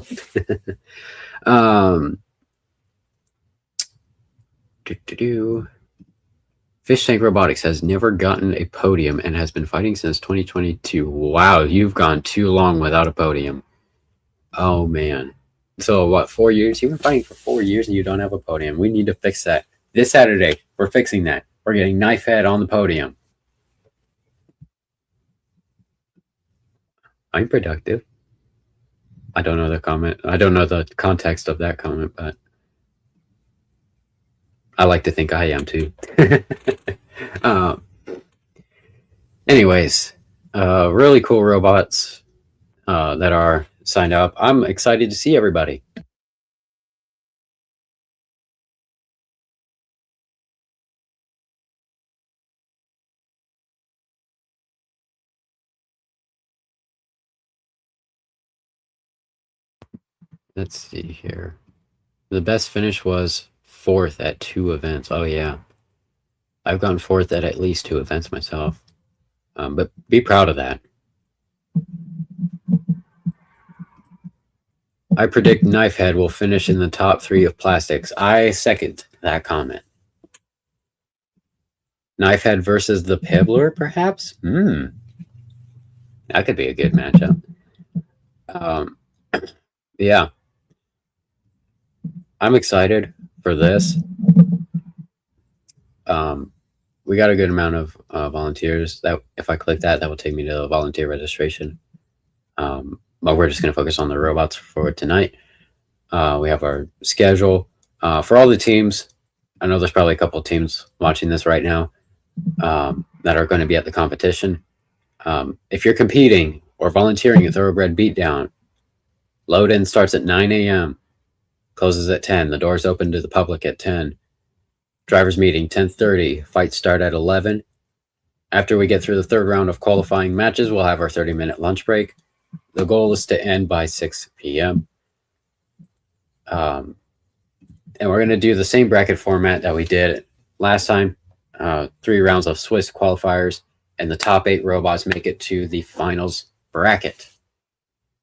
Fish Tank Robotics has never gotten a podium and has been fighting since 2022. Wow, you've gone too long without a podium. Oh, man. So, what, 4 years? You've been fighting for 4 years and you don't have a podium. We need to fix that. This Saturday, we're fixing that. We're getting Knife Head on the podium. I'm productive. I don't know the comment. I don't know the context of that comment, but I like to think I am too. Anyways, really cool robots that are signed up. I'm excited to see everybody. Let's see here. The best finish was 4th at 2 events. Oh, yeah. I've gone 4th at least 2 events myself. But be proud of that. I predict Knife Head will finish in the top 3 of plastics. I second that comment. Knife Head versus the Pibbler, perhaps? That could be a good matchup. Yeah. I'm excited for this. We got a good amount of volunteers. That if I click that will take me to the volunteer registration. But we're just going to focus on the robots for tonight. We have our schedule for all the teams. I know there's probably a couple of teams watching this right now that are going to be at the competition. If you're competing or volunteering at Thoroughbred Beatdown, load-in starts at 9 a.m., closes at 10. The doors open to the public at 10. Drivers meeting 10:30. Fights start at 11. After we get through the 3rd round of qualifying matches, we'll have our 30-minute lunch break. The goal is to end by 6 p.m. And we're going to do the same bracket format that we did last time. 3 rounds of Swiss qualifiers, and the top 8 robots make it to the finals bracket,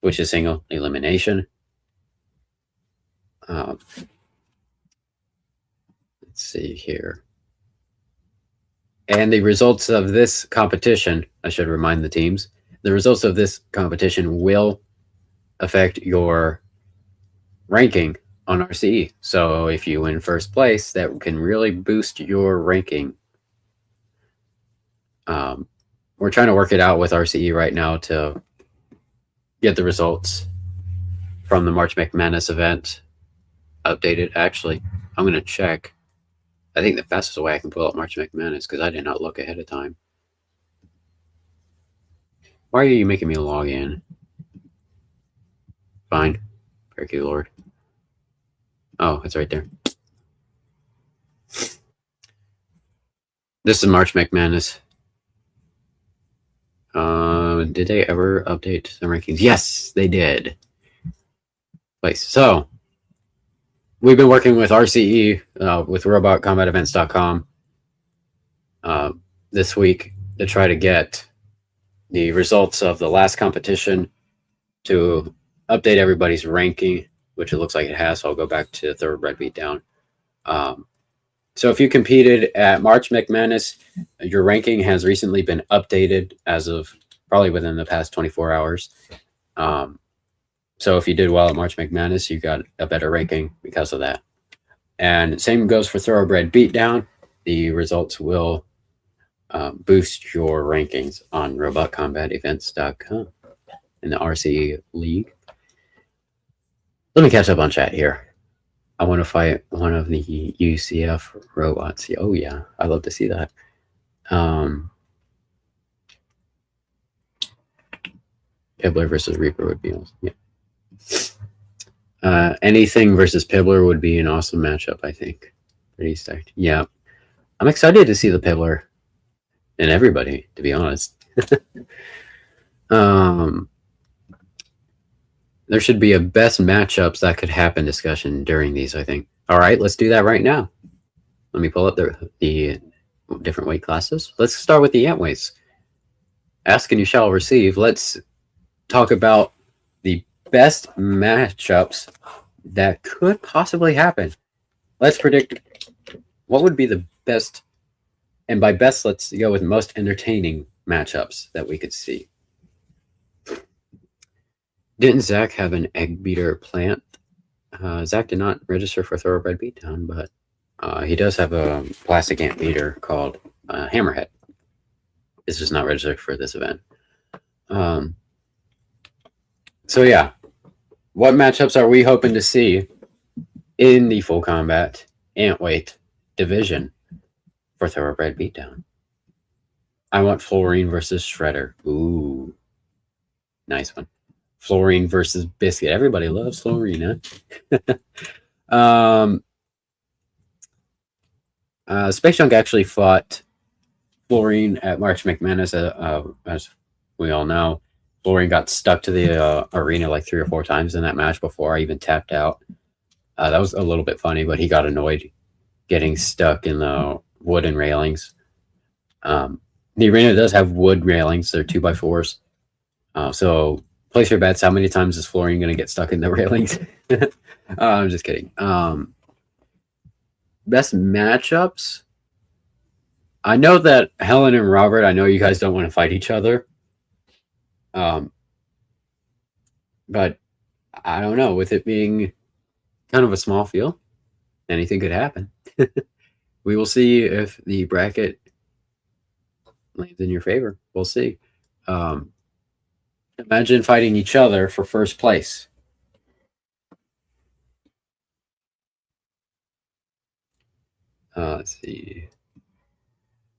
which is single elimination. Let's see here. And the results of this competition, I should remind the teams, the results of this competition will affect your ranking on RCE. So if you win first place, that can really boost your ranking. We're trying to work it out with RCE right now to get the results from the March Madness event updated. Actually, I'm going to check. I think the fastest way I can pull up March McManus, because I did not look ahead of time. Why are you making me log in? Fine. Thank you, Lord. Oh, it's right there. This is March McManus. Did they ever update the rankings? Yes, they did. So, we've been working with RCE, with robotcombatevents.com this week to try to get the results of the last competition to update everybody's ranking, which it looks like it has. So I'll go back to Thoroughbred Beatdown. So if you competed at March McManus, your ranking has recently been updated as of probably within the past 24 hours. So if you did well at March McManus, you got a better ranking because of that. And same goes for Thoroughbred Beatdown. The results will boost your rankings on robotcombatevents.com in the RCE League. Let me catch up on chat here. I want to fight one of the UCF robots. Oh, yeah. I'd love to see that. Pibbler versus Reaper would be awesome. Yeah. Anything versus Pibbler would be an awesome matchup, I think. Pretty stacked. Yeah. I'm excited to see the Pibbler and everybody, to be honest. There should be a best matchups that could happen discussion during these, I think. All right, let's do that right now. Let me pull up the different weight classes. Let's start with the ant weights. Ask and you shall receive. Let's talk about the best matchups that could possibly happen. Let's predict what would be the best, and by best, let's go with most entertaining matchups that we could see. Didn't Zach have an egg beater plant? Zach did not register for Thoroughbred Beatdown, but he does have a plastic ant beater called Hammerhead. This is not registered for this event. So yeah, what matchups are we hoping to see in the full combat ant weight division for Thoroughbred Beatdown? I want Fluorine versus Shredder. Ooh, nice one. Fluorine versus Biscuit. Everybody loves Fluorine, huh? Space Junk actually fought Fluorine at March McManus, as we all know. Fluorine got stuck to the arena like 3 or 4 times in that match before I even tapped out. That was a little bit funny, but he got annoyed getting stuck in the wooden railings. The arena does have wood railings. They're 2x4s. So place your bets. How many times is Fluorine going to get stuck in the railings? I'm just kidding. Best matchups. I know that Helen and Robert, I know you guys don't want to fight each other. But I don't know. With it being kind of a small field, anything could happen. We will see if the bracket lands in your favor. We'll see. Imagine fighting each other for first place. Let's see.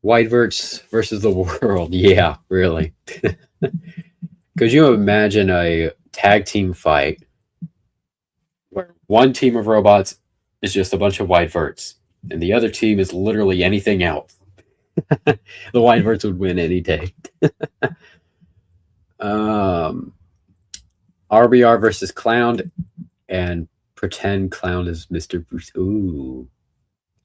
Whiteverts versus the world. Yeah, really. Could you imagine a tag team fight where one team of robots is just a bunch of Whiteverts and the other team is literally anything else? The Whiteverts would win any day. RBR versus Clown, and pretend Clown is Mr. Bruce. Ooh.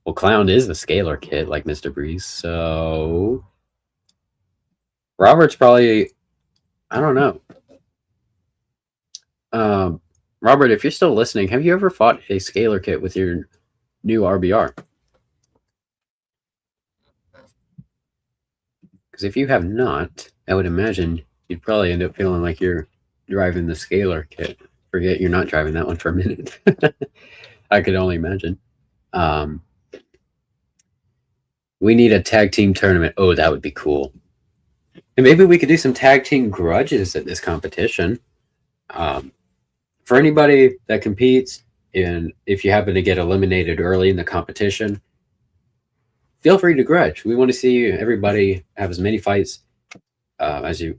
Well, Clown is a scalar kid like Mr. Breeze, so Robert's probably, I don't know. Robert, if you're still listening, have you ever fought a scalar kit with your new RBR? Because if you have not, I would imagine you'd probably end up feeling like you're driving the scalar kit. Forget you're not driving that one for a minute. I could only imagine. We need a tag team tournament. Oh, that would be cool. And maybe we could do some tag team grudges at this competition. For anybody that competes, And if you happen to get eliminated early in the competition, feel free to grudge. We want to see everybody have as many fights as you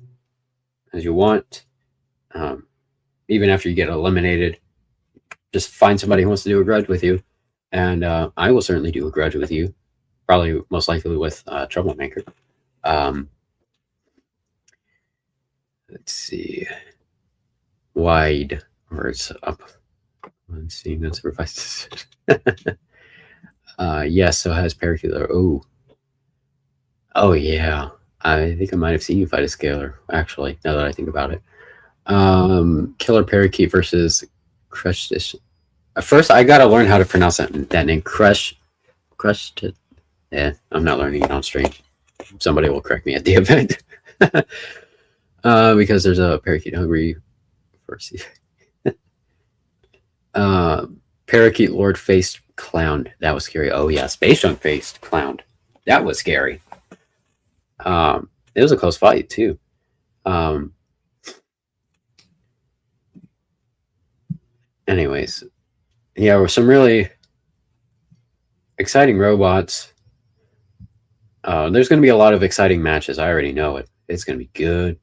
want. Even after you get eliminated, just find somebody who wants to do a grudge with you, and I will certainly do a grudge with you. Probably most likely with Troublemaker. Let's see. Wide words up. Let's see. That's revised. Yes, so has Parakeet. Oh yeah. I think I might have seen you fight a scalar, actually, now that I think about it. Killer Parakeet versus Crushed. First, I gotta learn how to pronounce that name. Crushed. Yeah, I'm not learning it on stream. Somebody will correct me at the event. Because there's a Parakeet hungry first. Parakeet Lord faced Clown. That was scary. Oh yeah, Space Junk faced Clown. That was scary. It was a close fight too. Anyways, yeah, there were some really exciting robots. There's going to be a lot of exciting matches. I already know it. It's going to be good.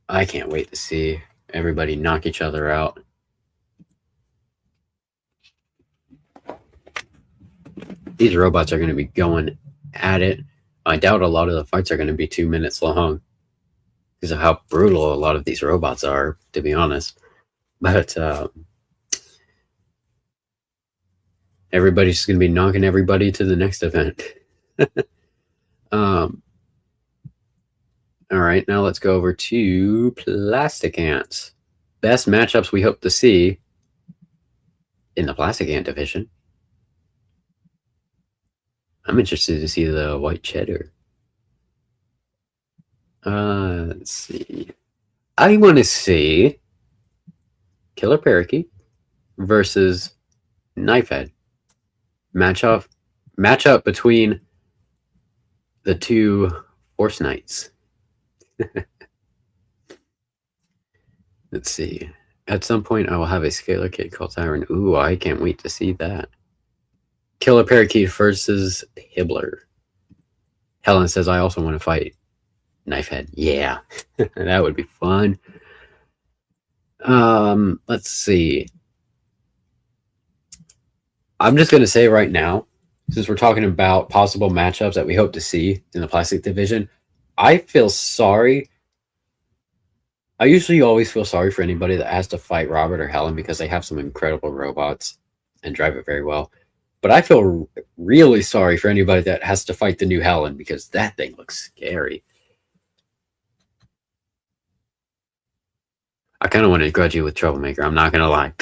I can't wait to see everybody knock each other out. These robots are going to be going at it. I doubt a lot of the fights are going to be 2 minutes long because of how brutal a lot of these robots are, to be honest. But everybody's just going to be knocking everybody to the next event. All right, now let's go over to Plastic Ants. Best matchups we hope to see in the Plastic Ant division. I'm interested to see the White Cheddar. Let's see. I want to see Killer Parakeet versus Knifehead. Matchup between the two Force Knights. Let's see. At some point, I will have a scalar kit called Siren. Ooh, I can't wait to see that. Killer Parakeet versus Hibbler. Helen says, I also want to fight Knifehead. Yeah, that would be fun. Let's see. I'm just going to say right now, since we're talking about possible matchups that we hope to see in the plastic division, I feel sorry. I usually always feel sorry for anybody that has to fight Robert or Helen because they have some incredible robots and drive it very well. But I feel really sorry for anybody that has to fight the new Helen because that thing looks scary. I kind of want to grudge you with Troublemaker. I'm not going to lie.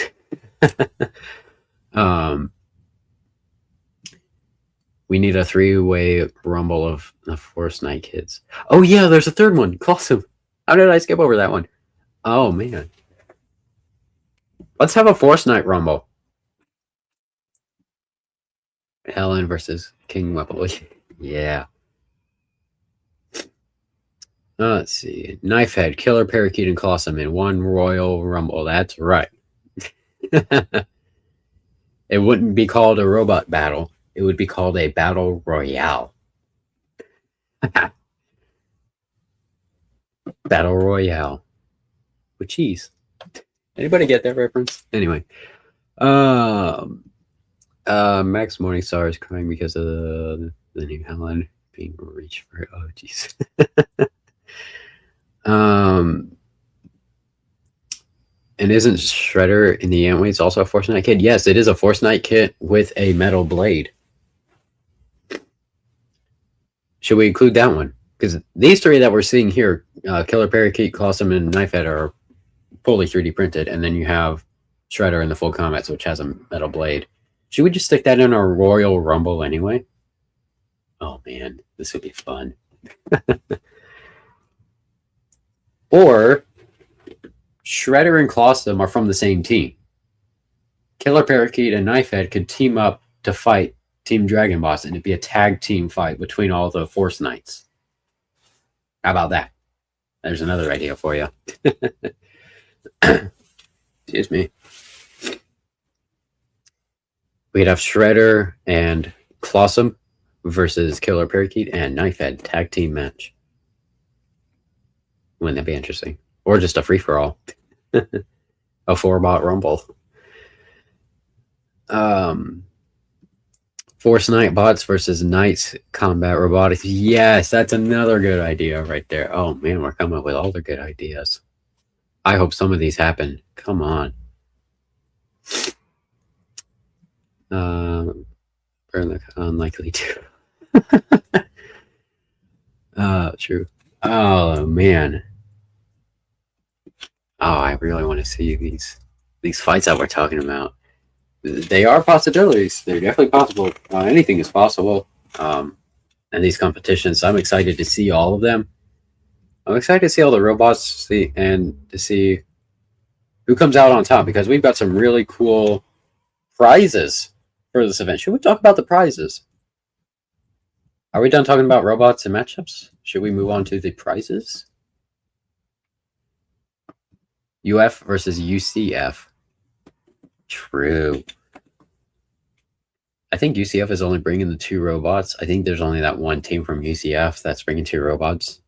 We need a 3-way rumble of the Force Knight kids. Oh, yeah, there's a third one. Awesome. How did I skip over that one? Oh, man. Let's have a Force Knight rumble. Helen versus King Weapon. Yeah. Let's see. Knifehead, Killer Parakeet, and Colossum in one Royal Rumble. That's right. It wouldn't be called a robot battle. It would be called a battle royale. Battle royale. With cheese. Anybody get that reference? Anyway. Max Morningstar is crying because of the new Helen being reached for. Oh, jeez. And isn't Shredder in the Antweights also a Force Knight kit? Yes, it is a Force Knight kit with a metal blade. Should we include that one? Because these three that we're seeing here, Killer Parakeet, Colossum, and Knifehead are fully 3D printed. And then you have Shredder in the Full Comets, which has a metal blade. Should we just stick that in our Royal Rumble anyway? Oh, man. This would be fun. Or Shredder and Colossum are from the same team. Killer Parakeet and Knifehead could team up to fight Team Dragon Boss, and it'd be a tag team fight between all the Force Knights. How about that? There's another idea for you. Excuse me. We'd have Shredder and Clossum versus Killer Parakeet and Knifehead tag team match. Wouldn't that be interesting? Or just a free for all, a 4-bot rumble. Force Knight bots versus Knights Combat Robotics. Yes, that's another good idea right there. Oh man, we're coming up with all the good ideas. I hope some of these happen. Come on. Unlikely to. True. Oh man. Oh, I really want to see these fights that we're talking about. They are possibilities. They're definitely possible. Anything is possible. And these competitions, I'm excited to see all of them. I'm excited to see all the robots and to see who comes out on top, because we've got some really cool prizes for this event. Should we talk about the prizes? Are we done talking about robots and matchups? Should we move on to the prizes? UF versus UCF. True. I think UCF is only bringing the 2 robots. I think there's only that one team from UCF that's bringing 2 robots.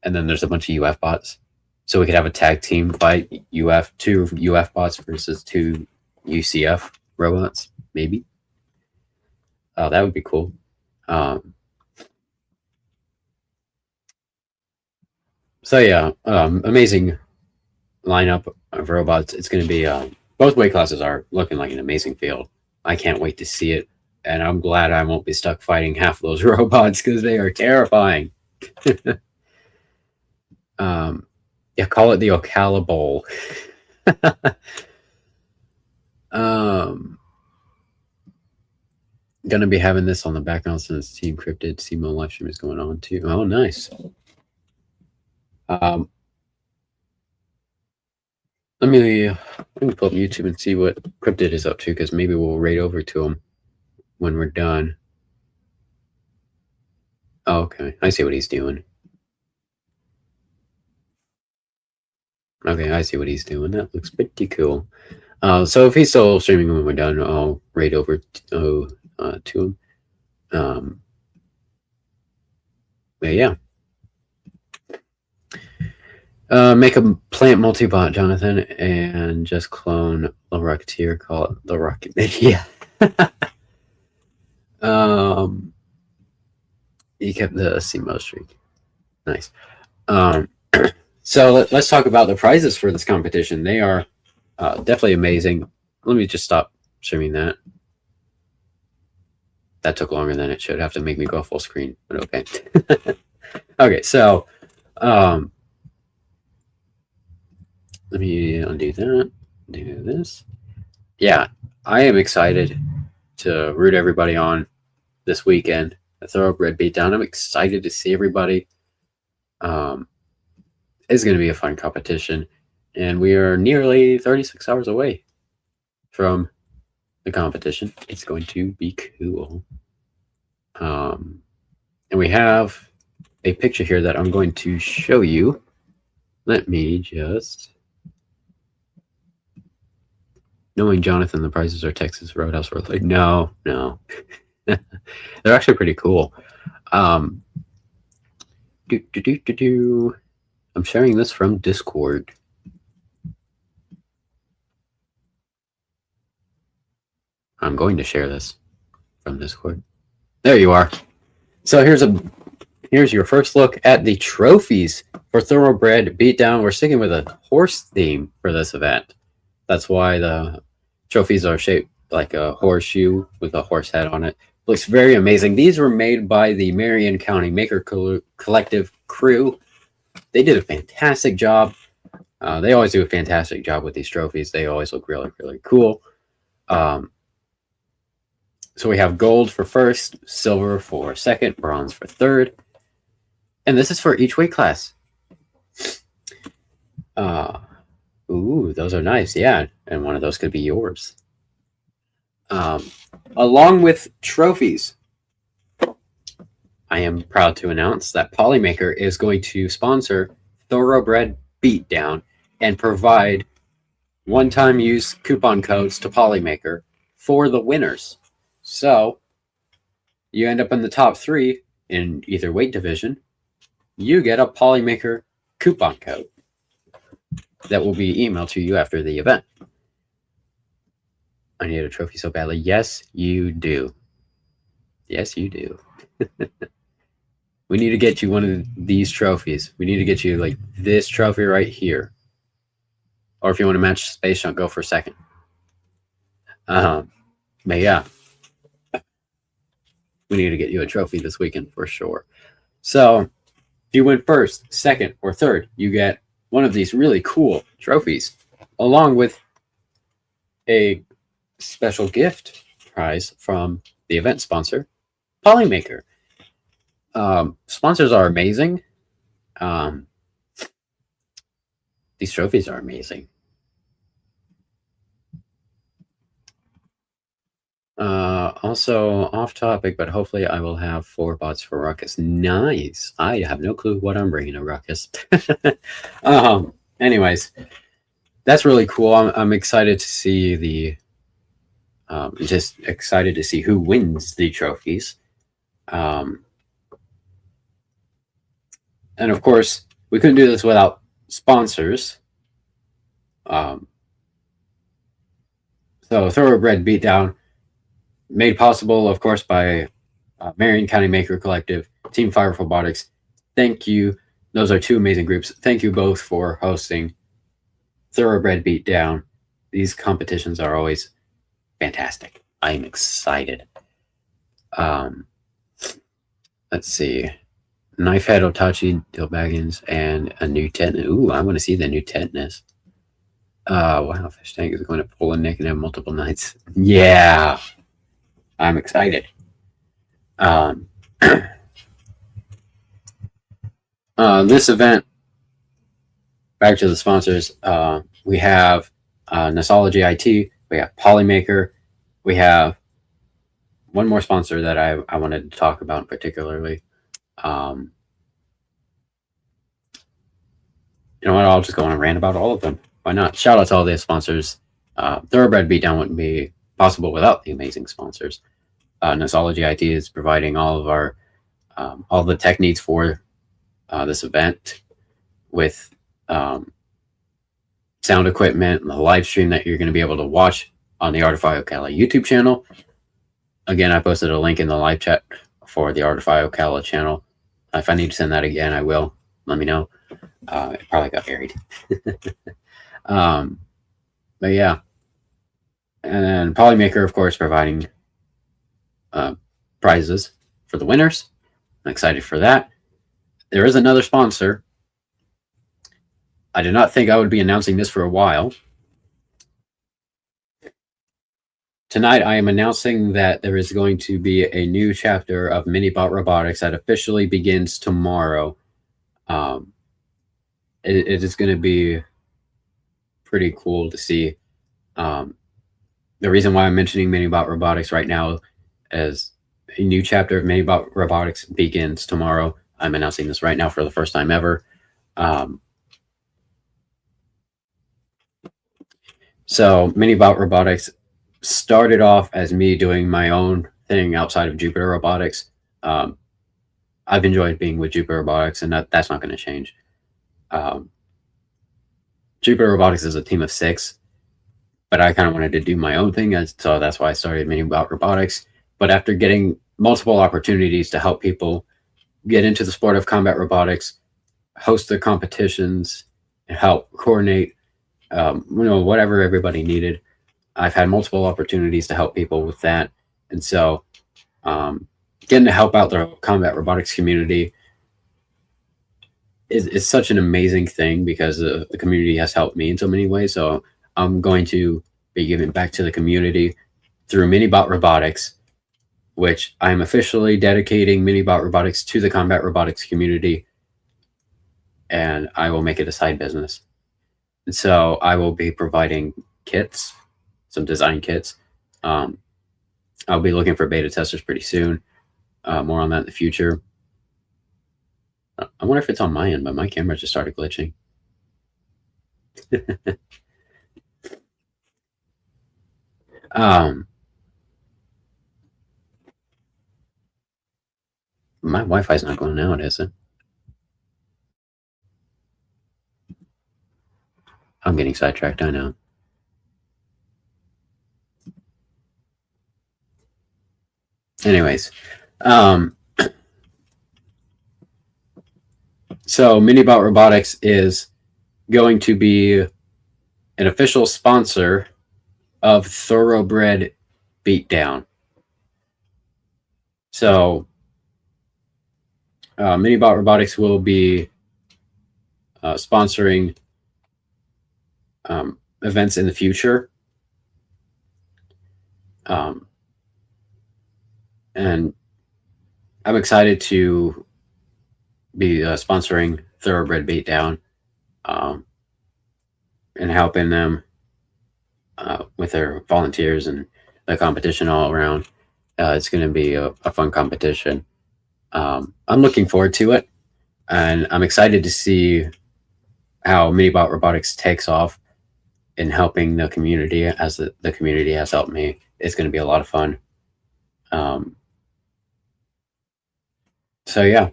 And then there's a bunch of UF bots. So we could have a tag team fight, 2 UF bots versus 2 UCF robots, maybe. Oh, that would be cool. So yeah, amazing lineup of robots. It's going to be both weight classes are looking like an amazing field. I can't wait to see it, and I'm glad I won't be stuck fighting half those robots because they are terrifying. Yeah, call it the Ocala Bowl. Gonna be having this on the background since Team Cryptid CMO live stream is going on too. Oh, nice. Let me pull up YouTube and see what Cryptid is up to, because maybe we'll raid over to him when we're done. Oh, okay, I see what he's doing. Okay, I see what he's doing. That looks pretty cool. So if he's still streaming when we're done, I'll raid over to him. But yeah. Make a plant multi-bot, Jonathan, and just clone the Rocketeer. Call it the Rocket. Yeah. You kept the CMO streak. Nice. So let's talk about the prizes for this competition. They are definitely amazing. Let me just stop streaming that. That took longer than it should. Have to make me go full screen, but okay. Okay, so let me undo that. Do this. Yeah, I am excited to root everybody on this weekend. The Thoroughbred Beatdown. I'm excited to see everybody. It's going to be a fun competition, and we are nearly 36 hours away from the competition. It's going to be cool. And we have a picture here that I'm going to show you. Let me just... Knowing Jonathan, the prizes are Texas Roadhouse worth. Like, no. They're actually pretty cool. I'm sharing this from Discord. I'm going to share this from Discord. There you are. So here's your first look at the trophies for Thoroughbred Beatdown. We're sticking with a horse theme for this event. That's why the trophies are shaped like a horseshoe with a horse head on it. Looks very amazing. These were made by the Marion County Maker Collective crew. They did a fantastic job. They always do a fantastic job with these trophies. They always look really, really cool. So we have gold for first, silver for second, bronze for third. And this is for each weight class. Ooh, those are nice. Yeah, and one of those could be yours. Along with trophies, I am proud to announce that Polymaker is going to sponsor Thoroughbred Beatdown and provide one-time use coupon codes to Polymaker for the winners. So you end up in the top 3 in either weight division. You get a Polymaker coupon code that will be emailed to you after the event. I need a trophy so badly. Yes, you do. Yes, you do. We need to get you one of these trophies. We need to get you like this trophy right here. Or if you want to match Space Junk, go for second. But yeah, we need to get you a trophy this weekend for sure. So if you win first, second, or third, you get one of these really cool trophies, along with a special gift prize from the event sponsor, Polymaker. Sponsors are amazing. These trophies are amazing. Also off topic, but hopefully I will have 4 bots for Ruckus. Nice. I have no clue what I'm bringing to Ruckus. Anyways, that's really cool. I'm excited to see the just excited to see who wins the trophies. And of course, we couldn't do this without sponsors. So Thoroughbred Beatdown, made possible, of course, by Marion County Maker Collective, Team Jupiter Robotics. Thank you. Those are 2 amazing groups. Thank you both for hosting Thoroughbred Beatdown. These competitions are always fantastic. I'm excited. Let's see. Knifehead Otachi, Dill Baggins, and a new tetanus. Ooh, I want to see the new tetanus. Wow, Fish Tank is going to pull a Nick and have multiple nights. Yeah. I'm excited. This event, back to the sponsors, we have Nosology IT, we have Polymaker, we have one more sponsor that I wanted to talk about particularly. You know what? I'll just go on a rant about all of them. Why not? Shout out to all the sponsors. Thoroughbred Beatdown wouldn't be possible without the amazing sponsors. Nosology IT is providing all of our all the tech needs for this event with sound equipment, and the live stream that you're going to be able to watch on the Artify Ocala YouTube channel. Again, I posted a link in the live chat for the Artify Ocala channel. If I need to send that again, I will. Let me know. It probably got buried. But yeah. And then Polymaker, of course, providing prizes for the winners. I'm excited for that. There is another sponsor. I did not think I would be announcing this for a while. Tonight, I am announcing that there is going to be a new chapter of Minibot Robotics that officially begins tomorrow. It is going to be pretty cool to see. The reason why I'm mentioning Minibot Robotics right now is a new chapter of Minibot Robotics begins tomorrow. I'm announcing this right now for the first time ever. So Minibot Robotics started off as me doing my own thing outside of Jupiter Robotics. I've enjoyed being with Jupiter Robotics, and that's not going to change. Jupiter Robotics is a team of 6, but I kind of wanted to do my own thing, so that's why I started Minibot Robotics. But after getting multiple opportunities to help people get into the sport of combat robotics, host the competitions, and help coordinate, whatever everybody needed, I've had multiple opportunities to help people with that. And so getting to help out the combat robotics community is such an amazing thing, because the community has helped me in so many ways. So I'm going to be giving back to the community through Minibot Robotics, which I'm officially dedicating Minibot Robotics to the combat robotics community, and I will make it a side business. And so I will be providing kits, some design kits. I'll be looking for beta testers pretty soon. More on that in the future. I wonder if it's on my end, but my camera just started glitching. My Wi-Fi's not going out, is it? I'm getting sidetracked, I know. Anyways, so Minibot Robotics is going to be an official sponsor of Thoroughbred Beatdown. So Minibot Robotics will be sponsoring events in the future. And I'm excited to be sponsoring Thoroughbred Beatdown and helping them with their volunteers and the competition all around. It's going to be a fun competition. I'm looking forward to it, and I'm excited to see how Minibot Robotics takes off in helping the community, as the community has helped me. It's going to be a lot of fun. So yeah,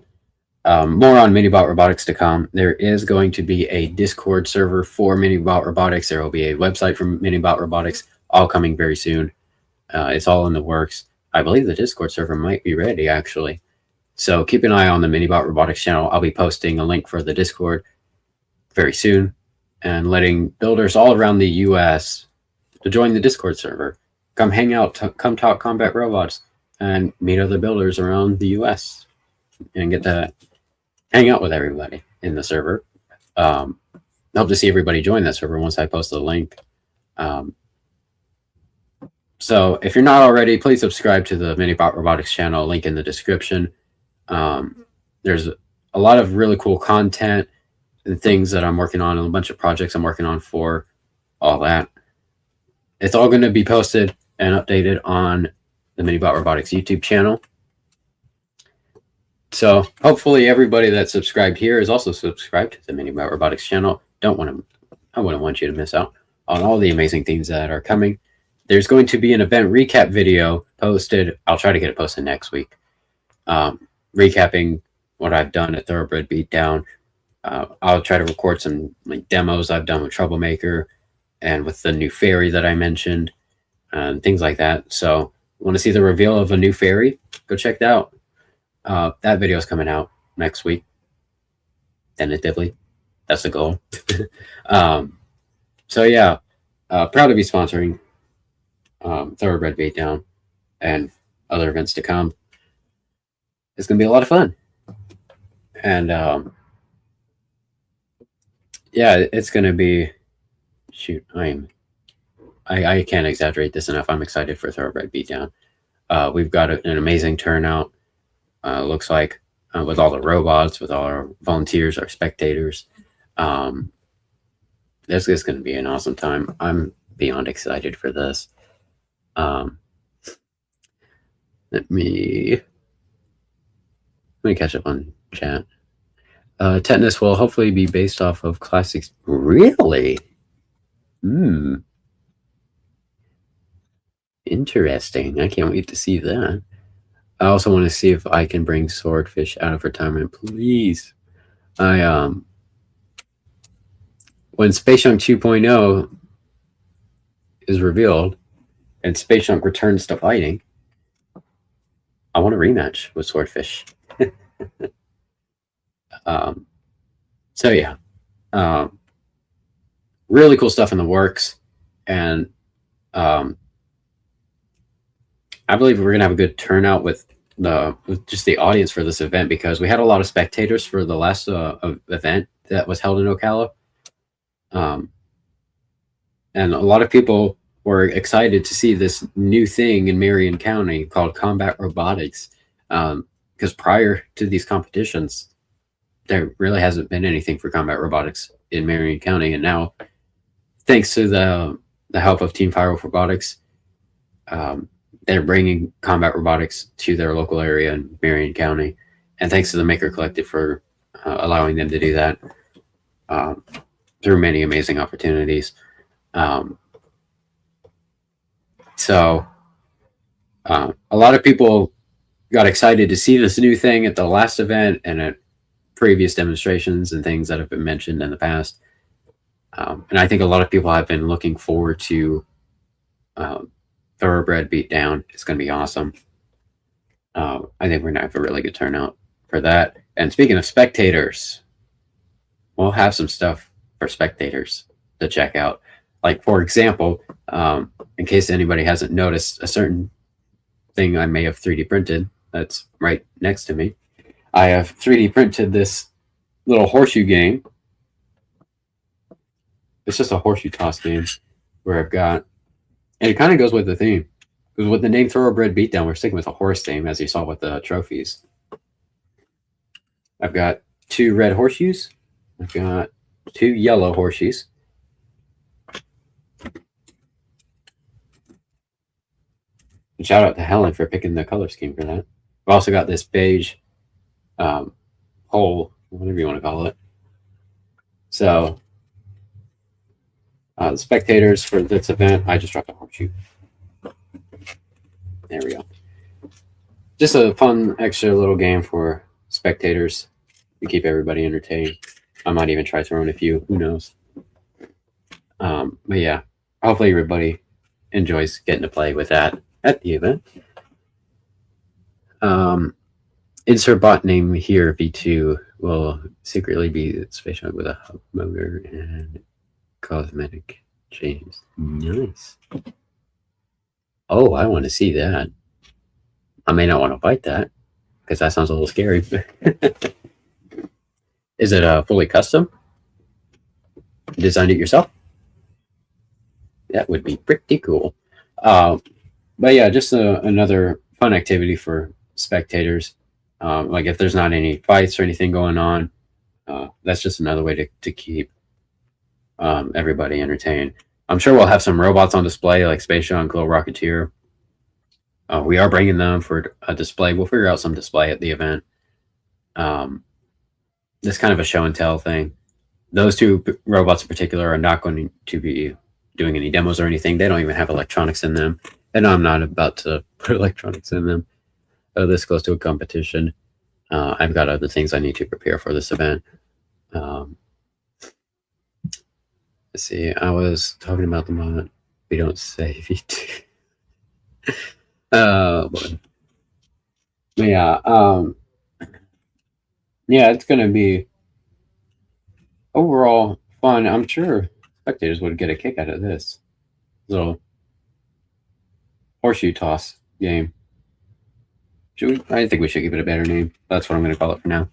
more on Minibot Robotics to come. There is going to be a Discord server for Minibot Robotics. There will be a website for Minibot Robotics, all coming very soon. It's all in the works. I believe the Discord server might be ready, actually. So keep an eye on the Minibot Robotics channel. I'll be posting a link for the Discord very soon and letting builders all around the U.S. to join the Discord server. Come hang out, come talk combat robots, and meet other builders around the U.S. and get to hang out with everybody in the server. Hope to see everybody join that server once I post the link. So if you're not already, please subscribe to the Minibot Robotics channel, link in the description. There's a lot of really cool content and things that I'm working on, and a bunch of projects I'm working on for all that. It's all going to be posted and updated on the Minibot Robotics YouTube channel. So hopefully everybody that's subscribed here is also subscribed to the Minibot Robotics channel. I wouldn't want you to miss out on all the amazing things that are coming. There's going to be an event recap video posted. I'll try to get it posted next week. Recapping what I've done at Thoroughbred Beatdown. I'll try to record some demos I've done with Troublemaker and with the new fairy that I mentioned, and things like that. So want to see the reveal of a new fairy? Go check that out. That video is coming out next week, tentatively. That's the goal. So yeah, proud to be sponsoring Thoroughbred Beatdown and other events to come. It's going to be a lot of fun. And yeah, it's going to be, shoot, I can't exaggerate this enough. I'm excited for Thoroughbred Beatdown. We've got an amazing turnout. Looks like with all the robots, with all our volunteers, our spectators. This is going to be an awesome time. I'm beyond excited for this. Let me catch up on chat. Tetanus will hopefully be based off of classics. Really? Interesting. I can't wait to see that. I also want to see if I can bring Swordfish out of retirement, please. When Space Junk 2.0 is revealed and Space Junk returns to fighting, I want a rematch with Swordfish. So yeah, really cool stuff in the works, and I believe we're gonna have a good turnout with just the audience for this event, because we had a lot of spectators for the last event that was held in Ocala, and a lot of people were excited to see this new thing in Marion County called combat robotics, because prior to these competitions, there really hasn't been anything for combat robotics in Marion County. And now, thanks to the help of Team Robotics, they're bringing combat robotics to their local area in Marion County. And thanks to the Maker Collective for allowing them to do that through many amazing opportunities. So a lot of people got excited to see this new thing at the last event and at previous demonstrations and things that have been mentioned in the past. And I think a lot of people have been looking forward to Thoroughbred Beatdown. It's going to be awesome. I think we're going to have a really good turnout for that. And speaking of spectators, we'll have some stuff for spectators to check out. Like, for example, in case anybody hasn't noticed, a certain thing I may have 3D printed that's right next to me. I have 3D printed this little horseshoe game. It's just a horseshoe toss game where I've got, and it kind of goes with the theme. Because with the name Thoroughbred Beatdown, we're sticking with a horse theme, as you saw with the trophies. I've got 2 red horseshoes. I've got 2 yellow horseshoes. And shout out to Helen for picking the color scheme for that. I've also got this beige hole, whatever you want to call it. So, the spectators for this event, I just dropped a horseshoe. There we go. Just a fun extra little game for spectators to keep everybody entertained. I might even try throwing a few, who knows. But yeah, hopefully everybody enjoys getting to play with that at the event. Insert bot name here, V2, will secretly be Space Shuttle with a hub motor and cosmetic changes. Nice. Oh, I want to see that. I may not want to bite that because that sounds a little scary. Is it fully custom? Designed it yourself? That would be pretty cool. But yeah, just another fun activity for spectators. Like if there's not any fights or anything going on, that's just another way to keep everybody entertained. I'm sure we'll have some robots on display like Space Shuttle and Glow Rocketeer. We are bringing them for a display. We'll figure out some display at the event. This kind of a show and tell thing. Those 2 robots in particular are not going to be doing any demos or anything. They don't even have electronics in them. And I'm not about to put electronics in them this close to a competition. I've got other things I need to prepare for this event. Let's see. I was talking about the mod. We don't save it. Boy. Yeah. Yeah, it's going to be overall fun. I'm sure spectators would get a kick out of this little horseshoe toss game. I think we should give it a better name. That's what I'm going to call it for now.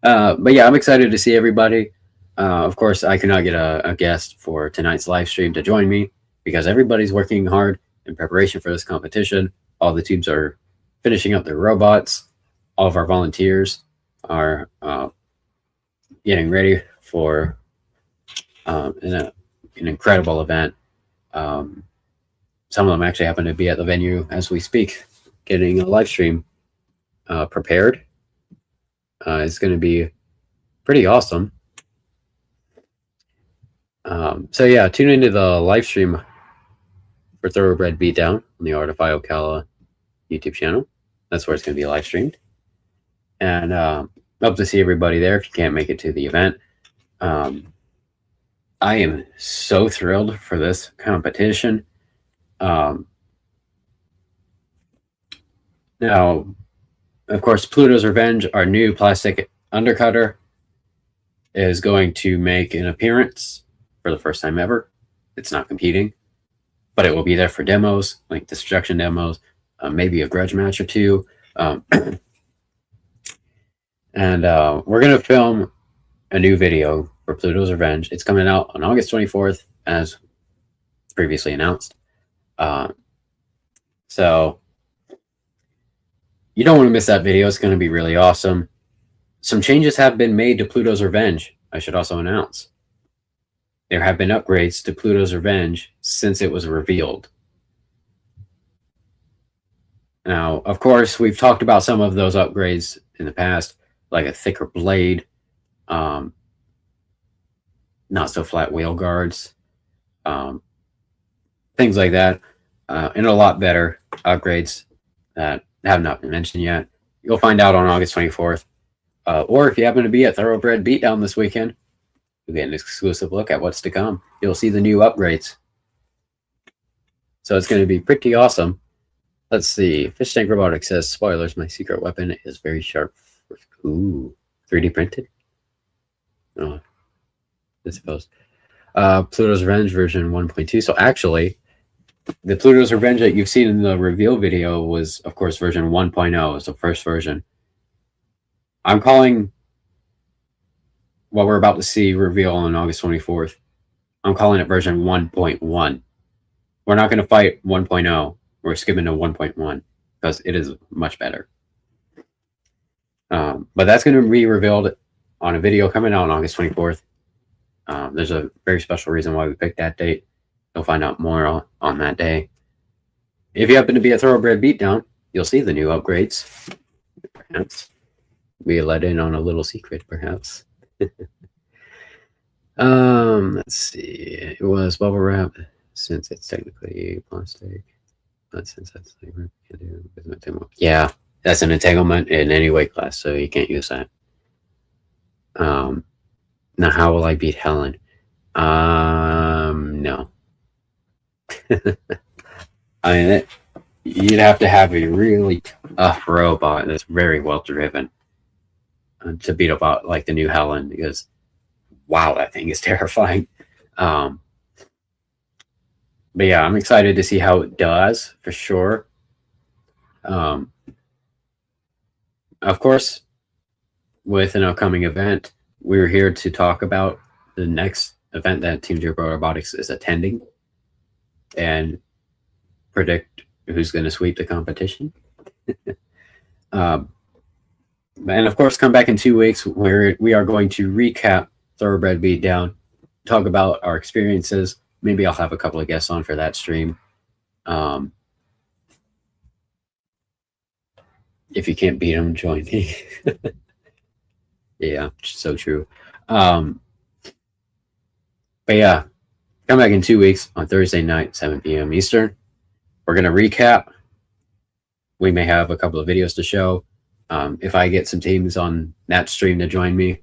But yeah, I'm excited to see everybody. Of course, I could not get a guest for tonight's live stream to join me because everybody's working hard in preparation for this competition. All the teams are finishing up their robots. All of our volunteers are getting ready for an incredible event. Some of them actually happen to be at the venue as we speak, getting a live stream prepared. It's going to be pretty awesome. So yeah, tune into the live stream for Thoroughbred Beatdown on the Artify Ocala YouTube channel. That's where it's going to be live streamed. And hope to see everybody there if you can't make it to the event. I am so thrilled for this competition. Now, of course, Pluto's Revenge, our new plastic undercutter, is going to make an appearance for the first time ever. It's not competing, but it will be there for demos, like destruction demos, maybe a grudge match or 2. And we're going to film a new video for Pluto's Revenge. It's coming out on August 24th, as previously announced. So you don't want to miss that video. It's going to be really awesome. Some changes have been made to Pluto's Revenge, I should also announce. There have been upgrades to Pluto's Revenge since it was revealed. Now, of course, we've talked about some of those upgrades in the past, like a thicker blade, not so flat wheel guards, things like that, and a lot better upgrades. that have not been mentioned yet. You'll find out on August 24th. Or if you happen to be at Thoroughbred Beatdown this weekend, you'll get an exclusive look at what's to come. You'll see the new upgrades. So it's going to be pretty awesome. Let's see. Fish Tank Robotics says, spoilers, my secret weapon is very sharp. Ooh, 3D printed? Oh, I suppose. Pluto's Revenge version 1.2. So actually, the Pluto's Revenge that you've seen in the reveal video was, of course, version 1.0. It's the first version. I'm calling what we're about to see reveal on August 24th. I'm calling it version 1.1. We're not going to fight 1.0. We're skipping to 1.1 because it is much better. But that's going to be revealed on a video coming out on August 24th. There's a very special reason why we picked that date. You'll find out more on that day. If you happen to be at Thoroughbred Beatdown, you'll see the new upgrades. Perhaps be let in on a little secret, perhaps. Let's see. It was bubble wrap since it's technically plastic. But since that's like, yeah, that's an entanglement in any weight class, so you can't use that. Now, how will I beat Helen? No. I mean, you'd have to have a really tough robot that's very well driven to beat up like the new Helen, because wow, that thing is terrifying. But yeah, I'm excited to see how it does for sure. Of course, with an upcoming event, we're here to talk about the next event that Team Jupiter Robotics is attending and predict who's going to sweep the competition. And of course, come back in 2 weeks where we are going to recap Thoroughbred Beatdown, talk about our experiences. Maybe I'll have a couple of guests on for that stream. If you can't beat them, join me. Yeah, so true. But yeah, come back in 2 weeks on Thursday night, 7 p.m. Eastern. We're going to recap. We may have a couple of videos to show. If I get some teams on that stream to join me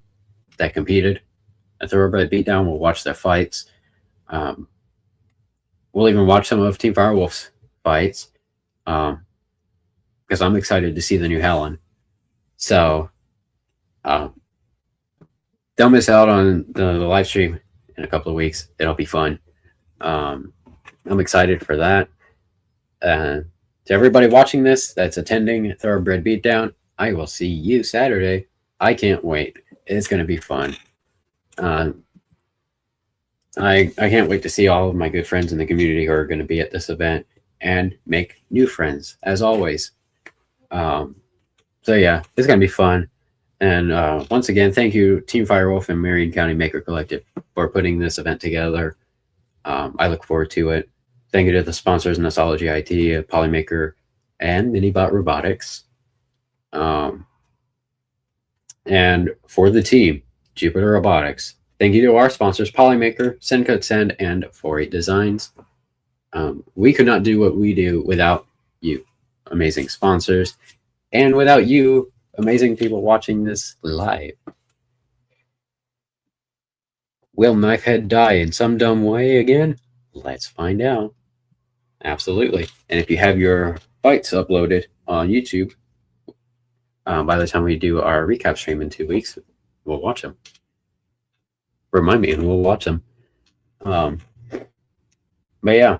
that competed at Thoroughbred Beatdown, we'll watch their fights. We'll even watch some of Team Firewolf's fights because I'm excited to see the new Helen. So don't miss out on the live stream in a couple of weeks. It'll be fun. I'm excited for that. To everybody watching this that's attending Thoroughbred Beatdown, I will see you Saturday. I can't wait. It's going to be fun. I can't wait to see all of my good friends in the community who are going to be at this event and make new friends, as always. So yeah, it's going to be fun. And once again, thank you, Team Firewolf and Marion County Maker Collective, for putting this event together. I look forward to it. Thank you to the sponsors, Nosology IT, Polymaker, and Minibot Robotics. And for the team, Jupiter Robotics, thank you to our sponsors, Polymaker, SendCode Send, and 48 Designs. We could not do what we do without you, amazing sponsors, and without you, amazing people watching this live. Will Knifehead die in some dumb way again? Let's find out. Absolutely. And if you have your fights uploaded on YouTube, by the time we do our recap stream in 2 weeks, we'll watch them. Remind me and we'll watch them. But yeah,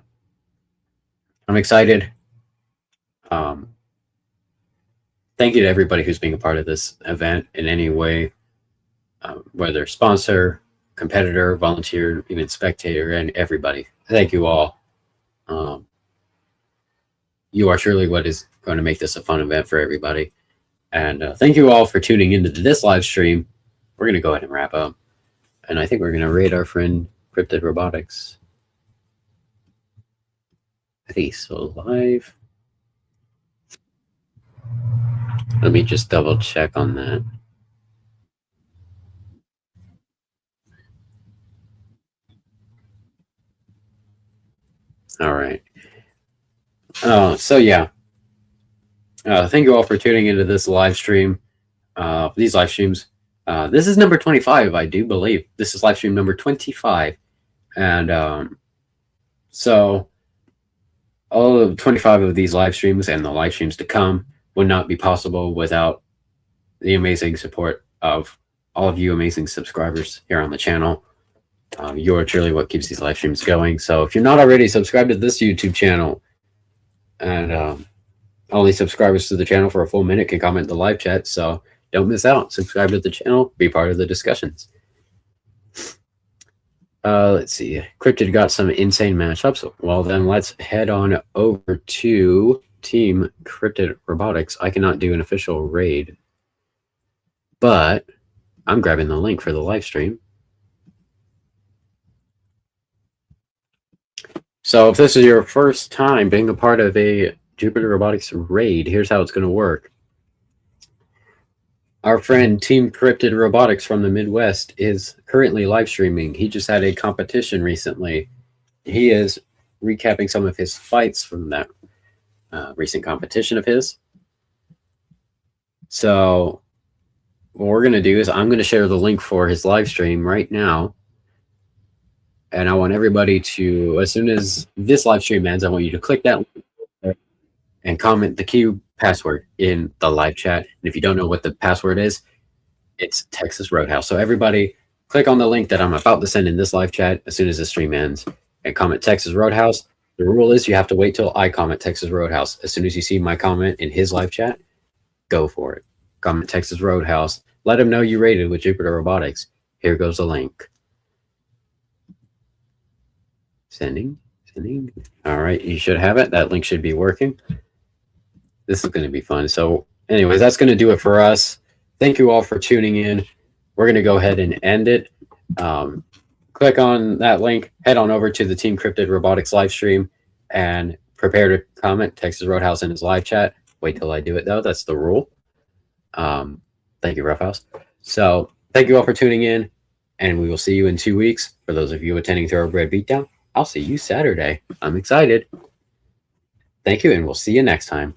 I'm excited. Thank you to everybody who's being a part of this event in any way, whether sponsor, competitor, volunteer, even spectator, and everybody. Thank you all. You are surely what is going to make this a fun event for everybody. And thank you all for tuning into this live stream. We're going to go ahead and wrap up. And I think we're going to raid our friend Cryptid Robotics. I think he's still alive. Let me just double check on that. All right. So yeah. Thank you all for tuning into this live stream. These live streams. This is number 25, I do believe. This is live stream number 25. And so all of 25 of these live streams and the live streams to come would not be possible without the amazing support of all of you amazing subscribers here on the channel. You're truly what keeps these live streams going. So if you're not already subscribed to this YouTube channel, and only subscribers to the channel for a full minute can comment in the live chat, so don't miss out. Subscribe to the channel, be part of the discussions. Let's see. Cryptid got some insane matchups. Well, then let's head on over to Team Cryptid Robotics. I cannot do an official raid, but I'm grabbing the link for the live stream. So if this is your first time being a part of a Jupiter Robotics raid, here's how it's going to work. Our friend Team Cryptid Robotics from the Midwest is currently live streaming. He just had a competition recently. He is recapping some of his fights from that recent competition of his. So what we're going to do is I'm going to share the link for his live stream right now. And I want everybody to, as soon as this live stream ends, I want you to click that link and comment the key password in the live chat. And if you don't know what the password is, it's Texas Roadhouse. So everybody click on the link that I'm about to send in this live chat as soon as the stream ends and comment Texas Roadhouse. The rule is you have to wait till I comment Texas Roadhouse. As soon as you see my comment in his live chat, go for it. Comment Texas Roadhouse. Let him know you rated with Jupiter Robotics. Here goes the link. Sending. All right, you should have it. That link should be working. This is going to be fun. So anyways, that's going to do it for us. Thank you all for tuning in. We're going to go ahead and end it. Click on that link, head on over to the Team Cryptid Robotics live stream, and prepare to comment Texas Roadhouse in his live chat. Wait till I do it, though. That's the rule. Thank you, Roughhouse. So thank you all for tuning in, and we will see you in 2 weeks. For those of you attending Thoroughbred Beatdown, I'll see you Saturday. I'm excited. Thank you, and we'll see you next time.